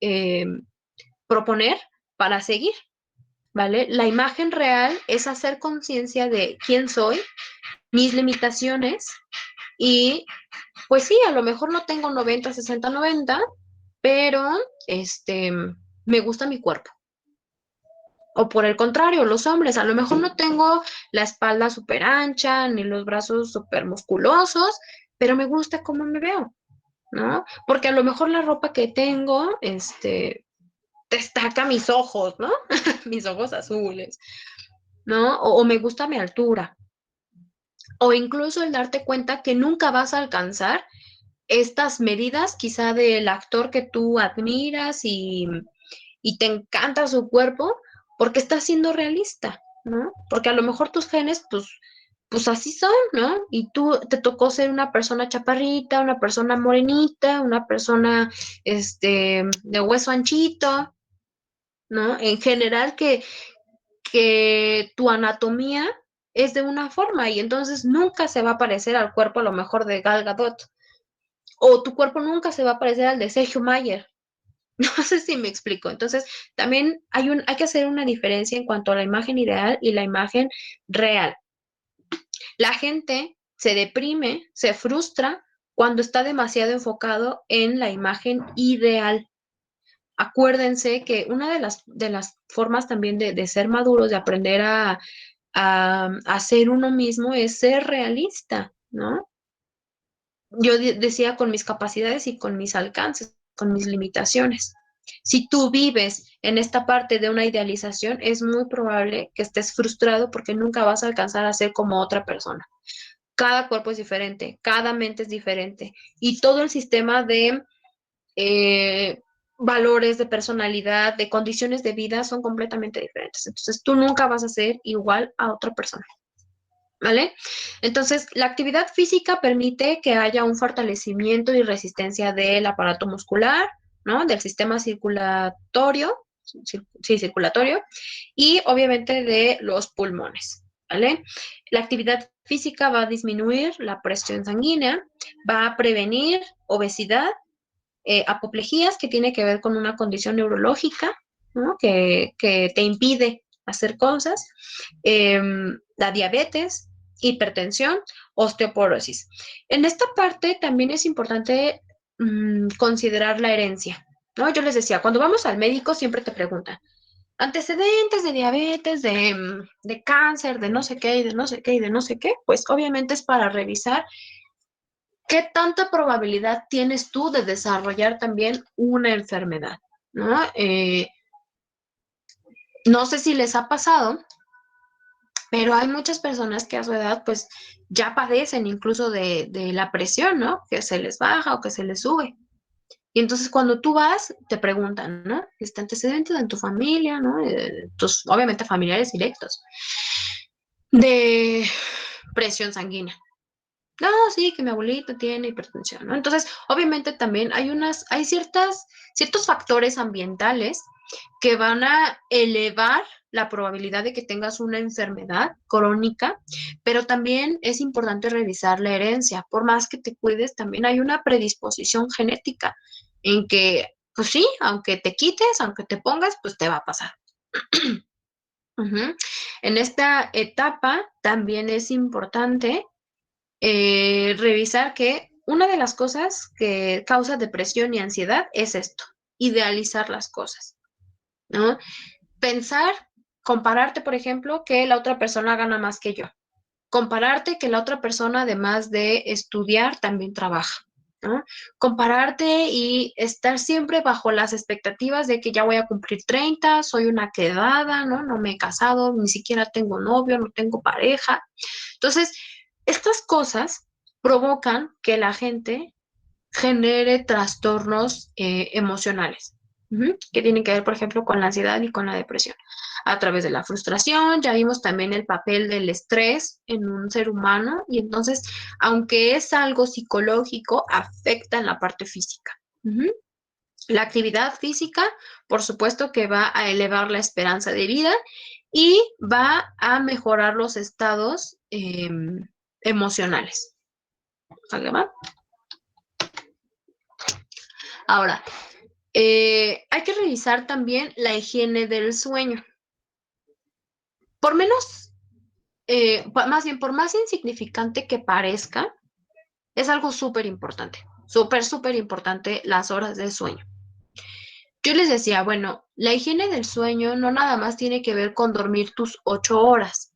proponer para seguir, ¿vale? La imagen real es hacer conciencia de quién soy, mis limitaciones, y pues sí, a lo mejor no tengo 90, 60, 90, pero me gusta mi cuerpo. O por el contrario, los hombres, a lo mejor no tengo la espalda súper ancha, ni los brazos súper musculosos, pero me gusta cómo me veo, ¿no? Porque a lo mejor la ropa que tengo, destaca mis ojos, ¿no? Mis ojos azules, ¿no? O me gusta mi altura. O incluso el darte cuenta que nunca vas a alcanzar estas medidas, quizá del actor que tú admiras y te encanta su cuerpo, porque está siendo realista, ¿no? Porque a lo mejor tus genes, pues así son, ¿no? Y tú te tocó ser una persona chaparrita, una persona morenita, una persona, de hueso anchito, ¿no? En general que tu anatomía es de una forma y entonces nunca se va a parecer al cuerpo a lo mejor de Gal Gadot o tu cuerpo nunca se va a parecer al de Sergio Mayer. No sé si me explico. Entonces, también hay que hacer una diferencia en cuanto a la imagen ideal y la imagen real. La gente se deprime, se frustra cuando está demasiado enfocado en la imagen ideal. Acuérdense que una de las formas también de ser maduros, de aprender a ser uno mismo, es ser realista, ¿no? Yo decía con mis capacidades y con mis alcances, con mis limitaciones. Si tú vives en esta parte de una idealización, es muy probable que estés frustrado porque nunca vas a alcanzar a ser como otra persona. Cada cuerpo es diferente, cada mente es diferente y todo el sistema de valores, de personalidad, de condiciones de vida son completamente diferentes. Entonces, tú nunca vas a ser igual a otra persona. ¿Vale? Entonces, la actividad física permite que haya un fortalecimiento y resistencia del aparato muscular, ¿no? Del sistema circulatorio, sí, circulatorio, y obviamente de los pulmones, ¿vale? La actividad física va a disminuir la presión sanguínea, va a prevenir obesidad, apoplejías, que tiene que ver con una condición neurológica, ¿no? Que te impide hacer cosas, la diabetes, hipertensión, osteoporosis. En esta parte también es importante considerar la herencia, ¿no? Yo les decía, cuando vamos al médico siempre te preguntan antecedentes de diabetes, de cáncer, de no sé qué, y de no sé qué, y de no sé qué, pues obviamente es para revisar qué tanta probabilidad tienes tú de desarrollar también una enfermedad, ¿no? No sé si les ha pasado, pero hay muchas personas que a su edad pues ya padecen incluso de la presión, ¿no? Que se les baja o que se les sube. Y entonces cuando tú vas, te preguntan, ¿no? ¿Este antecedente en tu familia, ¿no? Tus, obviamente, familiares directos, de presión sanguínea. No, sí, que mi abuelito tiene hipertensión, ¿no? Entonces, obviamente también hay ciertos factores ambientales que van a elevar la probabilidad de que tengas una enfermedad crónica, pero también es importante revisar la herencia. Por más que te cuides, también hay una predisposición genética en que, pues sí, aunque te quites, aunque te pongas, pues te va a pasar. En esta etapa también es importante revisar que una de las cosas que causa depresión y ansiedad es esto, idealizar las cosas, ¿no? Pensar, compararte, por ejemplo, que la otra persona gana más que yo. Compararte que la otra persona, además de estudiar, también trabaja, ¿no? Compararte y estar siempre bajo las expectativas de que ya voy a cumplir 30, soy una quedada, ¿no? No me he casado, ni siquiera tengo novio, no tengo pareja. Entonces, estas cosas provocan que la gente genere trastornos emocionales, que tienen que ver, por ejemplo, con la ansiedad y con la depresión. A través de la frustración, ya vimos también el papel del estrés en un ser humano y entonces, aunque es algo psicológico, afecta en la parte física. La actividad física, por supuesto que va a elevar la esperanza de vida y va a mejorar los estados emocionales. ¿Sale, va? Ahora, hay que revisar también la higiene del sueño. Por menos, más bien, por más insignificante que parezca, es algo súper importante, súper importante las horas de sueño. Yo les decía, bueno, la higiene del sueño no nada más tiene que ver con dormir tus 8 horas,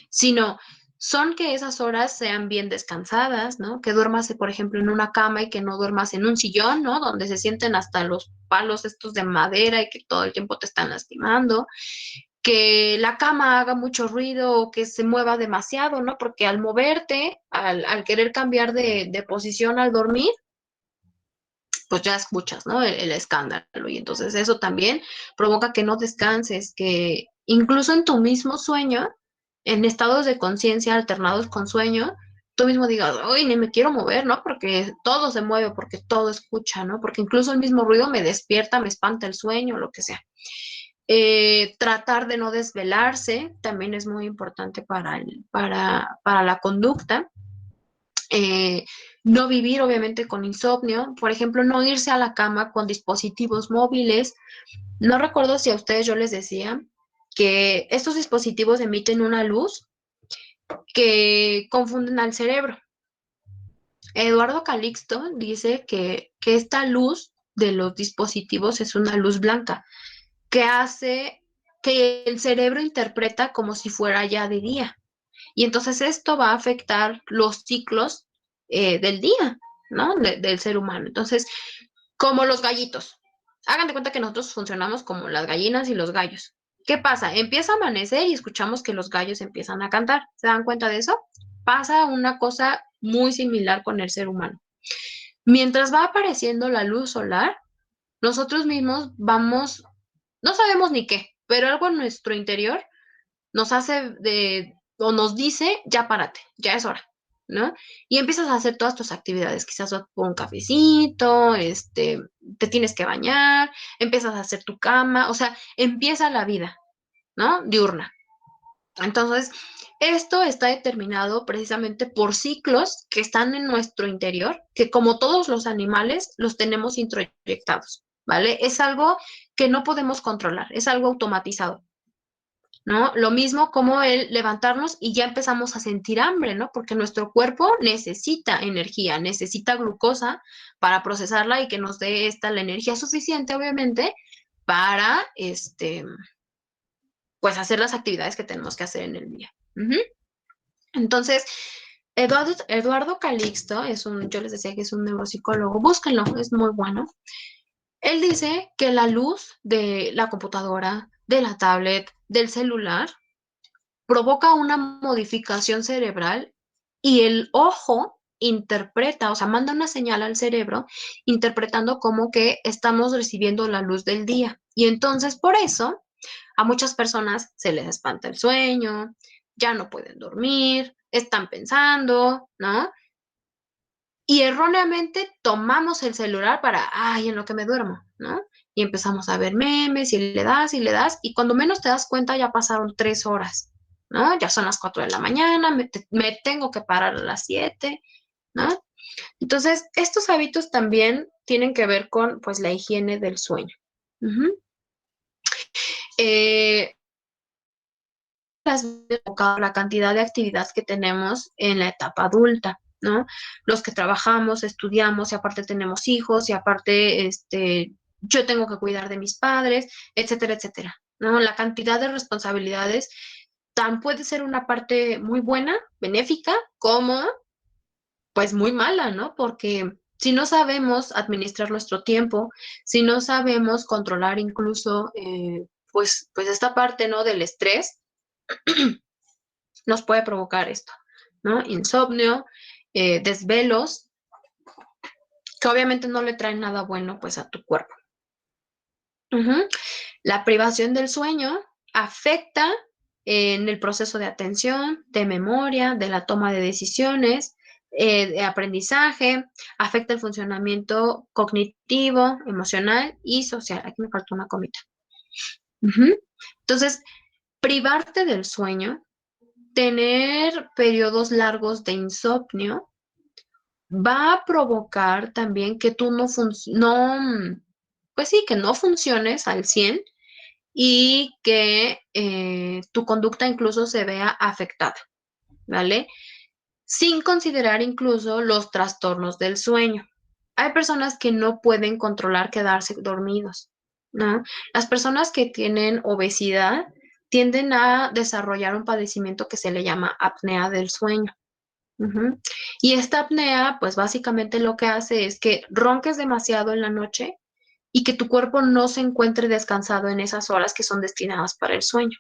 sino son que esas horas sean bien descansadas, ¿no? Que duermas, por ejemplo, en una cama y que no duermas en un sillón, ¿no? Donde se sienten hasta los palos estos de madera y que todo el tiempo te están lastimando. Que la cama haga mucho ruido o que se mueva demasiado, ¿no? Porque al moverte, al querer cambiar de posición al dormir, pues ya escuchas, ¿no? El escándalo. Y entonces eso también provoca que no descanses, que incluso en tu mismo sueño, en estados de conciencia alternados con sueño, tú mismo digas, uy, ni me quiero mover, ¿no? Porque todo se mueve, porque todo escucha, ¿no? Porque incluso el mismo ruido me despierta, me espanta el sueño, lo que sea. Tratar de no desvelarse también es muy importante para la conducta. No vivir obviamente con insomnio, por ejemplo, no irse a la cama con dispositivos móviles. No recuerdo si a ustedes yo les decía que estos dispositivos emiten una luz que confunden al cerebro. Eduardo Calixto dice que esta luz de los dispositivos es una luz blanca que hace que el cerebro interpreta como si fuera ya de día. Y entonces esto va a afectar los ciclos del día, ¿no? Del ser humano. Entonces, como los gallitos. Hagan de cuenta que nosotros funcionamos como las gallinas y los gallos. ¿Qué pasa? Empieza a amanecer y escuchamos que los gallos empiezan a cantar. ¿Se dan cuenta de eso? Pasa una cosa muy similar con el ser humano. Mientras va apareciendo la luz solar, nosotros mismos vamos, no sabemos ni qué, pero algo en nuestro interior nos hace o nos dice, ya párate, ya es hora, ¿no? Y empiezas a hacer todas tus actividades, quizás por un cafecito, te tienes que bañar, empiezas a hacer tu cama, o sea, empieza la vida, ¿no? Diurna. Entonces, esto está determinado precisamente por ciclos que están en nuestro interior, que como todos los animales, los tenemos introyectados, ¿vale? Es algo que no podemos controlar, es algo automatizado, ¿no? Lo mismo como el levantarnos y ya empezamos a sentir hambre, ¿no? Porque nuestro cuerpo necesita energía, necesita glucosa para procesarla y que nos dé la energía suficiente, obviamente, para, pues hacer las actividades que tenemos que hacer en el día. Entonces, Eduardo Calixto yo les decía que es un neuropsicólogo, búsquenlo, es muy bueno. Él dice que la luz de la computadora, de la tablet, del celular, provoca una modificación cerebral y el ojo interpreta, o sea, manda una señal al cerebro interpretando como que estamos recibiendo la luz del día. Y entonces, por eso, a muchas personas se les espanta el sueño, ya no pueden dormir, están pensando, ¿no? Y erróneamente tomamos el celular para, ay, en lo que me duermo, ¿no? Y empezamos a ver memes y le das, y cuando menos te das cuenta ya pasaron 3 horas, ¿no? Ya son las 4 de la mañana, me tengo que parar a las 7, ¿no? Entonces, estos hábitos también tienen que ver con, pues, la higiene del sueño. La cantidad de actividad que tenemos en la etapa adulta, ¿no? Los que trabajamos, estudiamos y aparte tenemos hijos y aparte yo tengo que cuidar de mis padres, etcétera, etcétera, ¿no? La cantidad de responsabilidades tan puede ser una parte muy buena, benéfica, como pues muy mala, ¿no? Porque si no sabemos administrar nuestro tiempo, si no sabemos controlar incluso pues esta parte, ¿no? Del estrés, nos puede provocar esto, ¿no? Insomnio, desvelos, que obviamente no le traen nada bueno pues a tu cuerpo. La privación del sueño afecta en el proceso de atención, de memoria, de la toma de decisiones, de aprendizaje, afecta el funcionamiento cognitivo, emocional y social. Aquí me faltó una comita. Entonces, privarte del sueño, tener periodos largos de insomnio, va a provocar también que tú pues sí, que no funciones al 100 y que tu conducta incluso se vea afectada, ¿vale? Sin considerar incluso los trastornos del sueño. Hay personas que no pueden controlar quedarse dormidos, ¿no? Las personas que tienen obesidad tienden a desarrollar un padecimiento que se le llama apnea del sueño. Y esta apnea, pues básicamente lo que hace es que ronques demasiado en la noche y que tu cuerpo no se encuentre descansado en esas horas que son destinadas para el sueño.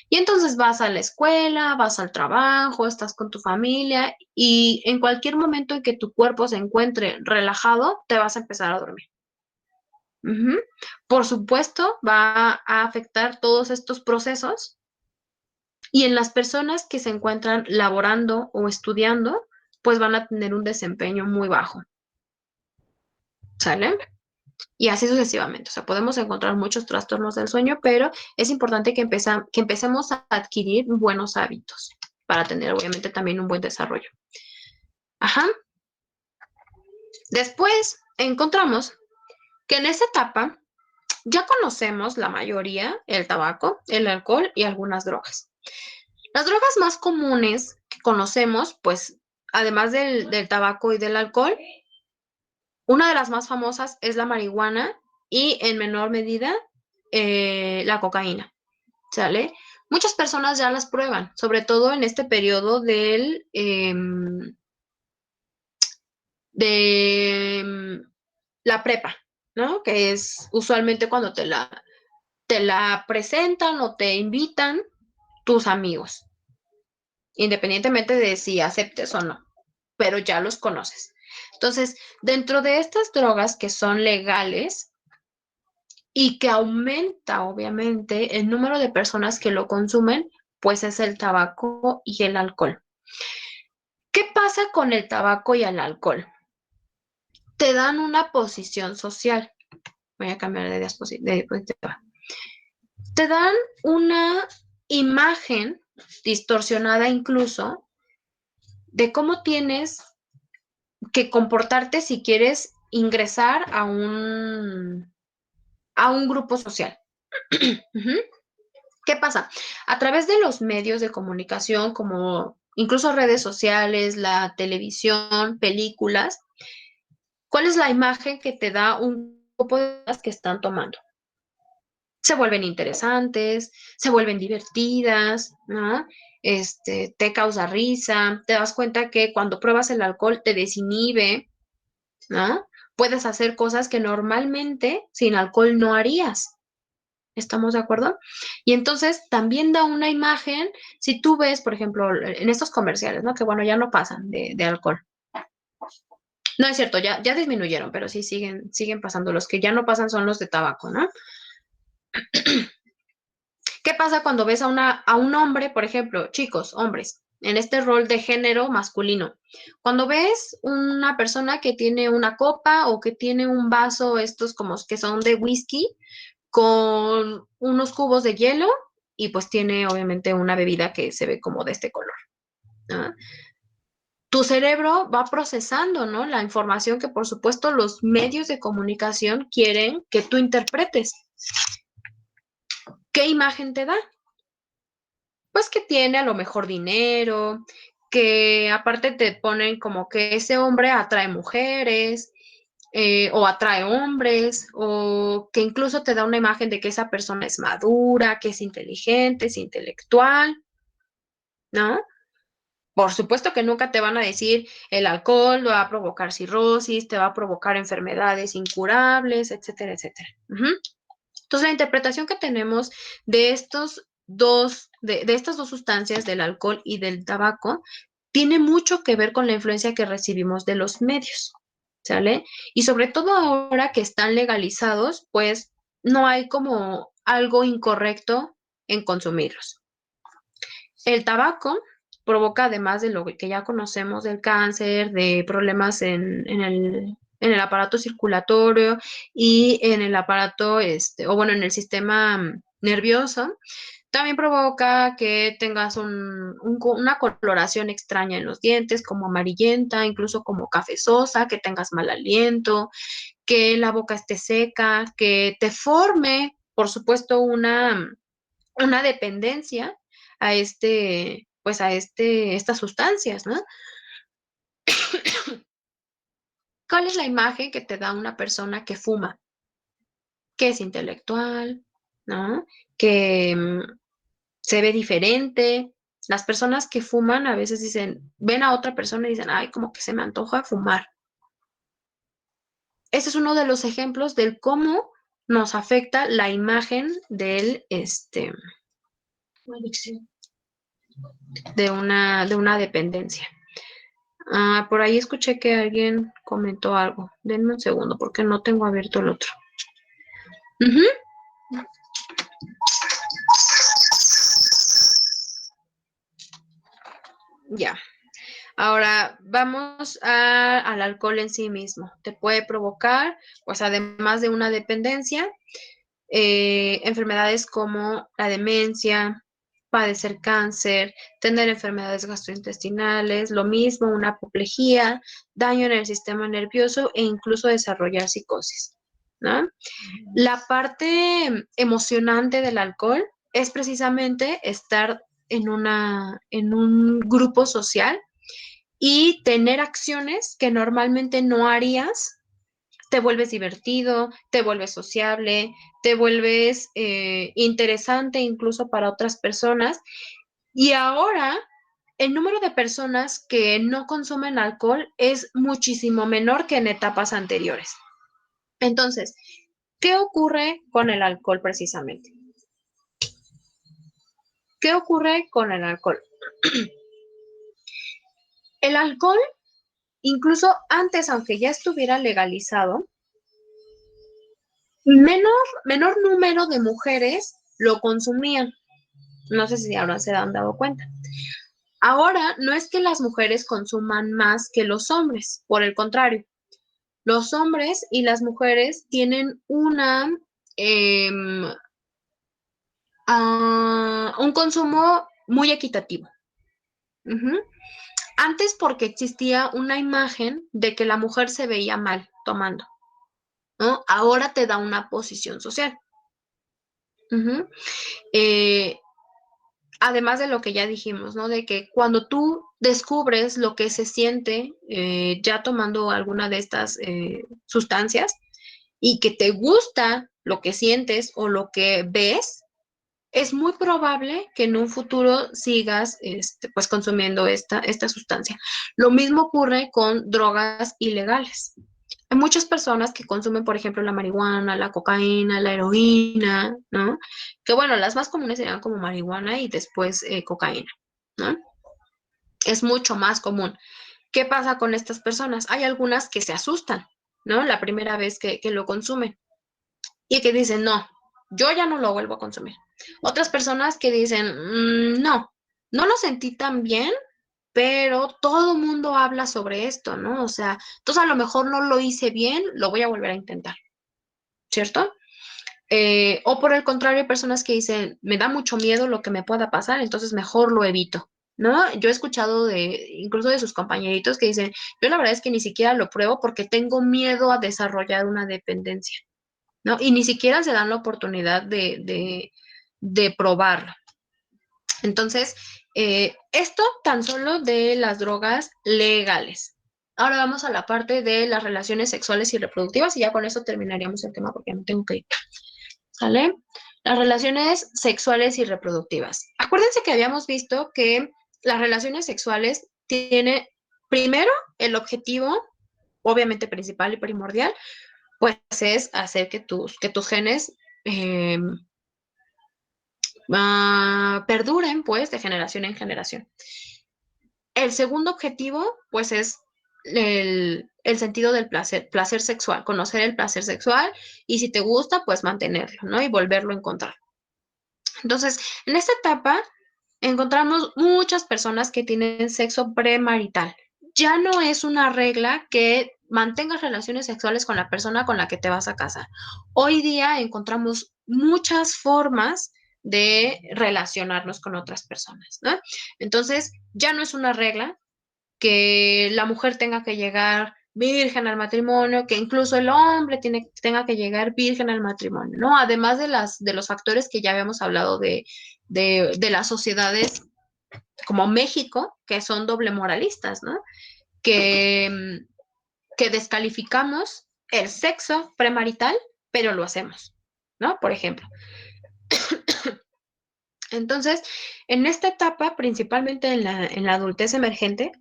Y entonces vas a la escuela, vas al trabajo, estás con tu familia y en cualquier momento en que tu cuerpo se encuentre relajado, te vas a empezar a dormir. Ujú. Por supuesto, va a afectar todos estos procesos y en las personas que se encuentran laborando o estudiando, pues van a tener un desempeño muy bajo. ¿Sale? Y así sucesivamente. O sea, podemos encontrar muchos trastornos del sueño, pero es importante que empecemos a adquirir buenos hábitos para tener, obviamente, también un buen desarrollo. Ajá. Después encontramos que en esta etapa ya conocemos la mayoría, el tabaco, el alcohol y algunas drogas. Las drogas más comunes que conocemos, pues, además del tabaco y del alcohol, una de las más famosas es la marihuana y en menor medida la cocaína, ¿sale? Muchas personas ya las prueban, sobre todo en este periodo de la prepa, ¿no? Que es usualmente cuando te la presentan o te invitan tus amigos, independientemente de si aceptes o no, pero ya los conoces. Entonces, dentro de estas drogas que son legales y que aumenta, obviamente, el número de personas que lo consumen, pues es el tabaco y el alcohol. ¿Qué pasa con el tabaco y el alcohol? Te dan una posición social. Voy a cambiar de diapositiva. Te dan una imagen distorsionada incluso de cómo tienes que comportarte si quieres ingresar a un grupo social. ¿Qué pasa? A través de los medios de comunicación, como incluso redes sociales, la televisión, películas, ¿cuál es la imagen que te da un grupo de personas que están tomando? Se vuelven interesantes, se vuelven divertidas, ¿no? Te causa risa, te das cuenta que cuando pruebas el alcohol te desinhibe, ¿no? Puedes hacer cosas que normalmente sin alcohol no harías. ¿Estamos de acuerdo? Y entonces también da una imagen, si tú ves, por ejemplo, en estos comerciales, ¿no? Que bueno, ya no pasan de alcohol. No es cierto, ya disminuyeron, pero sí siguen pasando. Los que ya no pasan son los de tabaco, ¿no? ¿Qué pasa cuando ves a un hombre, por ejemplo, chicos, hombres, en este rol de género masculino? Cuando ves una persona que tiene una copa o que tiene un vaso, estos como que son de whisky, con unos cubos de hielo y pues tiene obviamente una bebida que se ve como de este color, ¿no? Tu cerebro va procesando, ¿no? La información que por supuesto los medios de comunicación quieren que tú interpretes. ¿Qué imagen te da? Pues que tiene a lo mejor dinero, que aparte te ponen como que ese hombre atrae mujeres, o atrae hombres, o que incluso te da una imagen de que esa persona es madura, que es inteligente, es intelectual, ¿no? Por supuesto que nunca te van a decir el alcohol va a provocar cirrosis, te va a provocar enfermedades incurables, etcétera, etcétera. Entonces, la interpretación que tenemos de de estas dos sustancias, del alcohol y del tabaco, tiene mucho que ver con la influencia que recibimos de los medios, ¿sale? Y sobre todo ahora que están legalizados, pues no hay como algo incorrecto en consumirlos. El tabaco provoca, además de lo que ya conocemos del cáncer, de problemas en el aparato circulatorio y en el aparato, o bueno, en el sistema nervioso, también provoca que tengas una coloración extraña en los dientes, como amarillenta, incluso como cafezosa, que tengas mal aliento, que la boca esté seca, que te forme, por supuesto, una dependencia a estas sustancias, ¿no? ¿Cuál es la imagen que te da una persona que fuma? Que es intelectual, ¿no? Que se ve diferente. Las personas que fuman a veces ven a otra persona y dicen, ay, como que se me antoja fumar. Ese es uno de los ejemplos del cómo nos afecta la imagen de una dependencia. Por ahí escuché que alguien comentó algo. Denme un segundo porque no tengo abierto el otro. Ujú. Ya. Ahora vamos al alcohol en sí mismo. Te puede provocar, pues además de una dependencia, enfermedades como la demencia, padecer cáncer, tener enfermedades gastrointestinales, lo mismo, una apoplejía, daño en el sistema nervioso e incluso desarrollar psicosis, ¿no? La parte emocionante del alcohol es precisamente estar en un grupo social y tener acciones que normalmente no harías. Te vuelves divertido, te vuelves sociable, te vuelves interesante incluso para otras personas. Y ahora el número de personas que no consumen alcohol es muchísimo menor que en etapas anteriores. Entonces, ¿qué ocurre con el alcohol precisamente? ¿Qué ocurre con el alcohol? El alcohol, incluso antes, aunque ya estuviera legalizado, menor número de mujeres lo consumían. No sé si ahora se han dado cuenta. Ahora no es que las mujeres consuman más que los hombres, por el contrario, los hombres y las mujeres tienen un consumo muy equitativo. Ujú. Antes porque existía una imagen de que la mujer se veía mal tomando, ¿no? Ahora te da una posición social. Ujú. Además de lo que ya dijimos, ¿no? De que cuando tú descubres lo que se siente ya tomando alguna de estas sustancias y que te gusta lo que sientes o lo que ves, es muy probable que en un futuro sigas pues consumiendo esta sustancia. Lo mismo ocurre con drogas ilegales. Hay muchas personas que consumen, por ejemplo, la marihuana, la cocaína, la heroína, ¿no? Que bueno, las más comunes serían como marihuana y después cocaína, ¿no? Es mucho más común. ¿Qué pasa con estas personas? Hay algunas que se asustan, ¿no? La primera vez que lo consumen y que dicen, no, yo ya no lo vuelvo a consumir. Otras personas que dicen, no, no lo sentí tan bien, pero todo el mundo habla sobre esto, ¿no? O sea, entonces a lo mejor no lo hice bien, lo voy a volver a intentar, ¿cierto? O por el contrario, hay personas que dicen, me da mucho miedo lo que me pueda pasar, entonces mejor lo evito, ¿no? Yo he escuchado incluso de sus compañeritos que dicen, yo la verdad es que ni siquiera lo pruebo porque tengo miedo a desarrollar una dependencia, ¿no? Y ni siquiera se dan la oportunidad de probarlo. Entonces, esto tan solo de las drogas legales. Ahora vamos a la parte de las relaciones sexuales y reproductivas y ya con eso terminaríamos el tema porque no tengo que ir. ¿Sale? Las relaciones sexuales y reproductivas. Acuérdense que habíamos visto que las relaciones sexuales tienen primero el objetivo, obviamente principal y primordial, pues es hacer que tus genes perduren pues de generación en generación. El segundo objetivo pues es el sentido del placer sexual, conocer el placer sexual y si te gusta pues mantenerlo, ¿no? Y volverlo a encontrar. Entonces, en esta etapa encontramos muchas personas que tienen sexo premarital. Ya no es una regla que mantengas relaciones sexuales con la persona con la que te vas a casar. Hoy día encontramos muchas formas de relacionarnos con otras personas, ¿no? Entonces, ya no es una regla que la mujer tenga que llegar virgen al matrimonio, que incluso el hombre tenga que llegar virgen al matrimonio, ¿no? Además de los factores que ya habíamos hablado de las sociedades como México, que son doble moralistas, ¿no? Que descalificamos el sexo premarital, pero lo hacemos, ¿no? Por ejemplo. Entonces, en esta etapa, principalmente en la adultez emergente,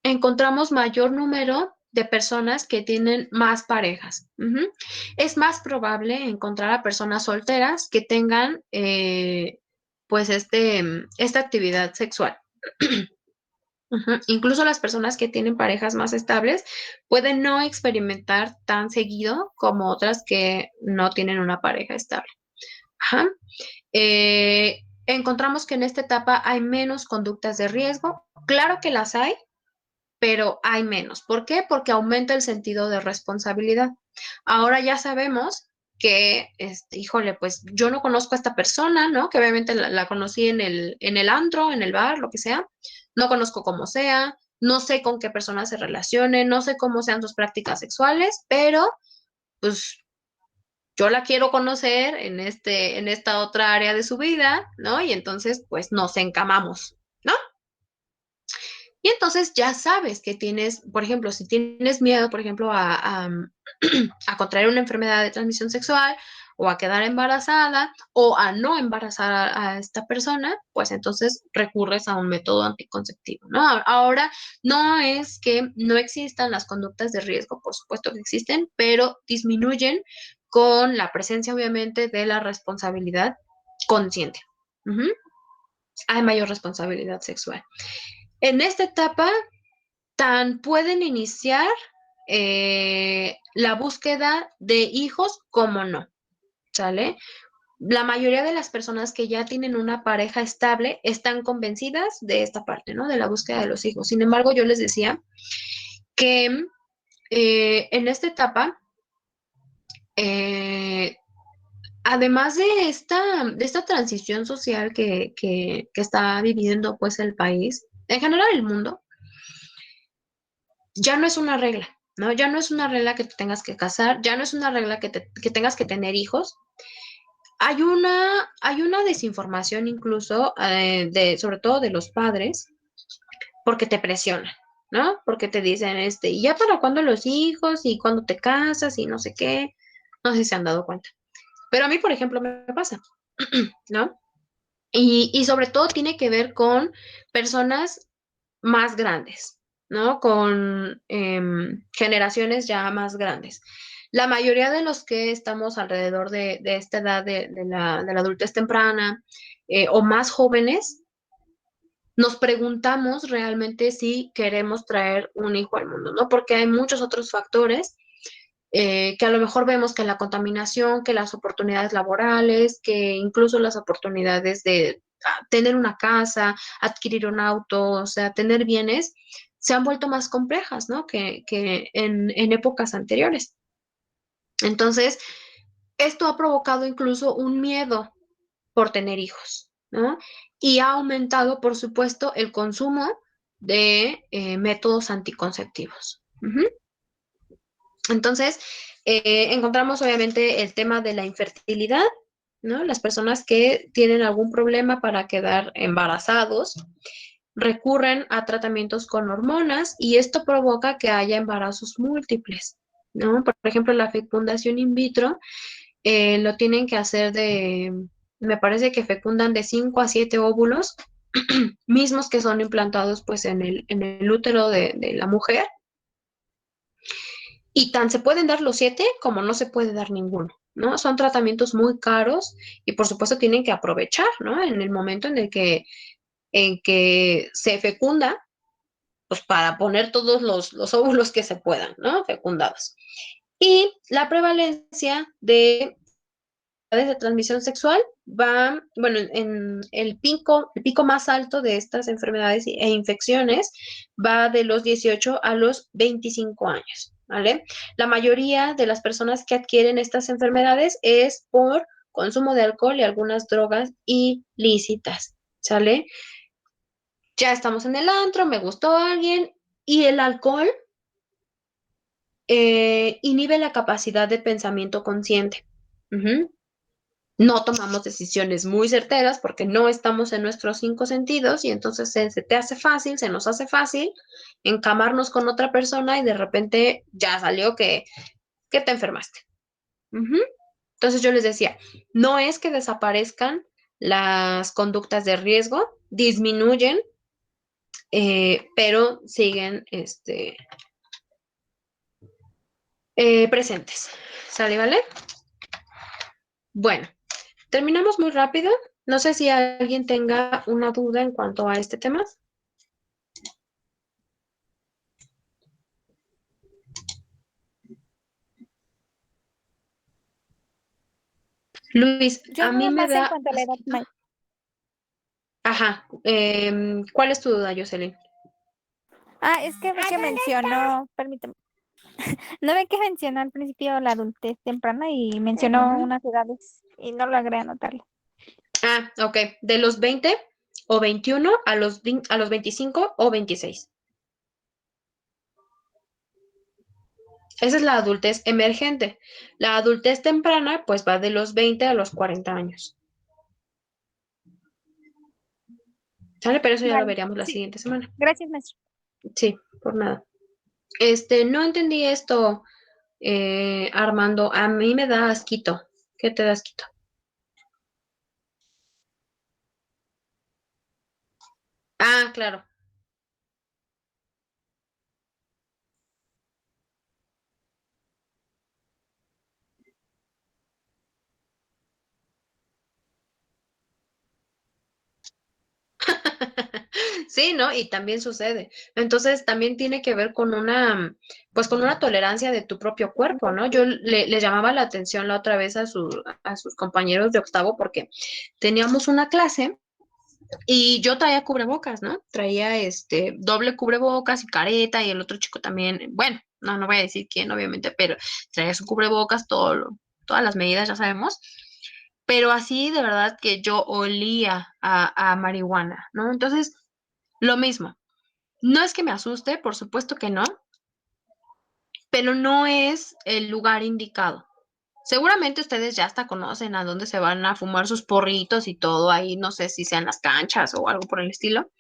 encontramos mayor número de personas que tienen más parejas. Es más probable encontrar a personas solteras que tengan pues esta actividad sexual. Incluso las personas que tienen parejas más estables pueden no experimentar tan seguido como otras que no tienen una pareja estable. Ajá. Encontramos que en esta etapa hay menos conductas de riesgo. Claro que las hay, pero hay menos. ¿Por qué? Porque aumenta el sentido de responsabilidad. Ahora ya sabemos que, híjole, pues yo no conozco a esta persona, ¿no? Que obviamente la conocí en el antro, en el bar, lo que sea. No conozco cómo sea, no sé con qué persona se relacione, no sé cómo sean sus prácticas sexuales, pero pues yo la quiero conocer en esta otra área de su vida, ¿no? Y entonces, pues nos encamamos, ¿no? Y entonces ya sabes que tienes, por ejemplo, si tienes miedo, por ejemplo, a contraer una enfermedad de transmisión sexual o a quedar embarazada o a no embarazar a esta persona, pues entonces recurres a un método anticonceptivo, ¿no? Ahora, no es que no existan las conductas de riesgo, por supuesto que existen, pero disminuyen con la presencia, obviamente, de la responsabilidad consciente. Ujú. Hay mayor responsabilidad sexual. En esta etapa, tan pueden iniciar la búsqueda de hijos como no, ¿sale? La mayoría de las personas que ya tienen una pareja estable están convencidas de esta parte, ¿no? De la búsqueda de los hijos. Sin embargo, yo les decía que en esta etapa, además de esta transición social que está viviendo pues el país, en general el mundo, ya no es una regla, ¿no? Ya no es una regla que te tengas que casar, ya no es una regla que tengas que tener hijos. Hay una desinformación incluso, sobre todo de los padres, porque te presionan, ¿no? Porque te dicen, ¿y ya para cuándo los hijos? ¿Y cuándo te casas? Y no sé qué. No sé si se han dado cuenta. Pero a mí, por ejemplo, me pasa, ¿no? Y sobre todo tiene que ver con personas más grandes, ¿no? Con generaciones ya más grandes. La mayoría de los que estamos alrededor de esta edad de la adultez temprana o más jóvenes, nos preguntamos realmente si queremos traer un hijo al mundo, ¿no? Porque hay muchos otros factores que a lo mejor vemos que la contaminación, que las oportunidades laborales, que incluso las oportunidades de tener una casa, adquirir un auto, o sea, tener bienes, se han vuelto más complejas, ¿no? Que en épocas anteriores. Entonces, esto ha provocado incluso un miedo por tener hijos, ¿no? Y ha aumentado, por supuesto, el consumo de métodos anticonceptivos. Ujú. Entonces, encontramos obviamente el tema de la infertilidad, ¿no? Las personas que tienen algún problema para quedar embarazados recurren a tratamientos con hormonas y esto provoca que haya embarazos múltiples, ¿no? Por ejemplo, la fecundación in vitro lo tienen que hacer me parece que fecundan de 5 a 7 óvulos, mismos que son implantados pues en el útero de la mujer. Y tan se pueden dar los 7 como no se puede dar ninguno, ¿no? Son tratamientos muy caros y por supuesto tienen que aprovechar, ¿no? En el momento en que se fecunda, pues para poner todos los óvulos que se puedan, ¿no? Fecundados. Y la prevalencia de transmisión sexual va, bueno, en el pico más alto de estas enfermedades e infecciones va de los 18 a los 25 años, ¿vale? La mayoría de las personas que adquieren estas enfermedades es por consumo de alcohol y algunas drogas ilícitas, ¿sale? Ya estamos en el antro, me gustó alguien y el alcohol inhibe la capacidad de pensamiento consciente. Uh-huh. No tomamos decisiones muy certeras porque no estamos en nuestros 5 sentidos y entonces se te hace fácil, se nos hace fácil encamarnos con otra persona y de repente ya salió que te enfermaste. Uh-huh. Entonces yo les decía, no es que desaparezcan las conductas de riesgo, disminuyen, pero siguen presentes. ¿Sale, vale? Bueno, terminamos muy rápido, No sé si alguien tenga una duda en cuanto a este tema. Luis, Yo a mí nada me más en da... cuanto a la edad, Ajá. ¿Cuál es tu duda, Jocelyn? es que ve que mencionó, permíteme, no ve que mencionó al principio la adultez temprana y mencionó unas edades y no logré anotarlo. Ah, ok. De los 20 o 21 a los 25 o 26. Esa es la adultez emergente. La adultez temprana, pues va de los 20 a los 40 años. ¿Sale? Pero eso ya lo Vale, veríamos la sí. siguiente semana. Gracias, maestro. Sí, por nada. No entendí esto, Armando. A mí me da asquito. ¿Qué te da asquito? Ah, claro. Sí, ¿no? Y también sucede. Entonces, también tiene que ver con pues con una tolerancia de tu propio cuerpo, ¿no? Yo le llamaba la atención la otra vez a sus compañeros de octavo porque teníamos una clase y yo traía cubrebocas, ¿no? Traía doble cubrebocas y careta y el otro chico también, bueno, no voy a decir quién, obviamente, pero traía su cubrebocas, todas las medidas, ya sabemos. Pero así de verdad que yo olía a marihuana, ¿no? Entonces, lo mismo. No es que me asuste, por supuesto que no, pero no es el lugar indicado. Seguramente ustedes ya hasta conocen a dónde se van a fumar sus porritos y todo ahí, no sé si sean las canchas o algo por el estilo,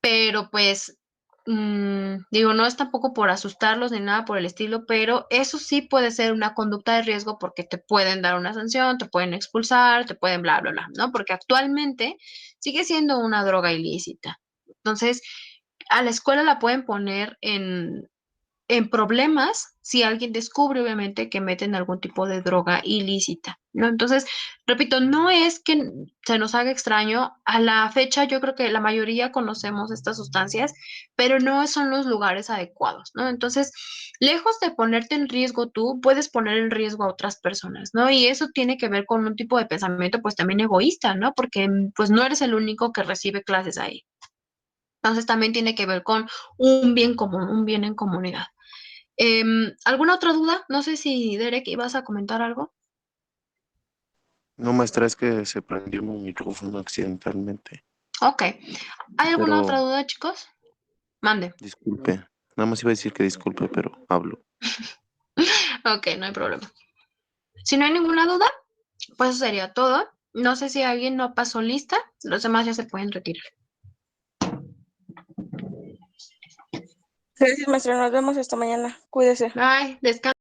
pero pues digo, no es tampoco por asustarlos ni nada por el estilo, pero eso sí puede ser una conducta de riesgo porque te pueden dar una sanción, te pueden expulsar, te pueden bla, bla, bla, ¿no? Porque actualmente sigue siendo una droga ilícita. Entonces, a la escuela la pueden poner en problemas si alguien descubre, obviamente, que meten algún tipo de droga ilícita, ¿no? Entonces, repito, no es que se nos haga extraño. A la fecha, yo creo que la mayoría conocemos estas sustancias, pero no son los lugares adecuados, ¿no? Entonces, lejos de ponerte en riesgo tú, puedes poner en riesgo a otras personas, ¿no? Y eso tiene que ver con un tipo de pensamiento, pues también egoísta, ¿no? Porque, pues, no eres el único que recibe clases ahí. Entonces, también tiene que ver con un bien común, un bien en comunidad. ¿Alguna otra duda? No sé si Derek ibas a comentar algo. No, maestra, es que se prendió mi micrófono accidentalmente. Ok. ¿Hay alguna otra Pero duda, chicos? Mande. disculpe, nada más iba a decir que disculpe, pero hablo. Ok, no hay problema. Si no hay ninguna duda, pues eso sería todo. No sé si alguien no pasó lista, los demás ya se pueden retirar. Gracias, maestra. Nos vemos esta mañana. Cuídese. Bye, descansa.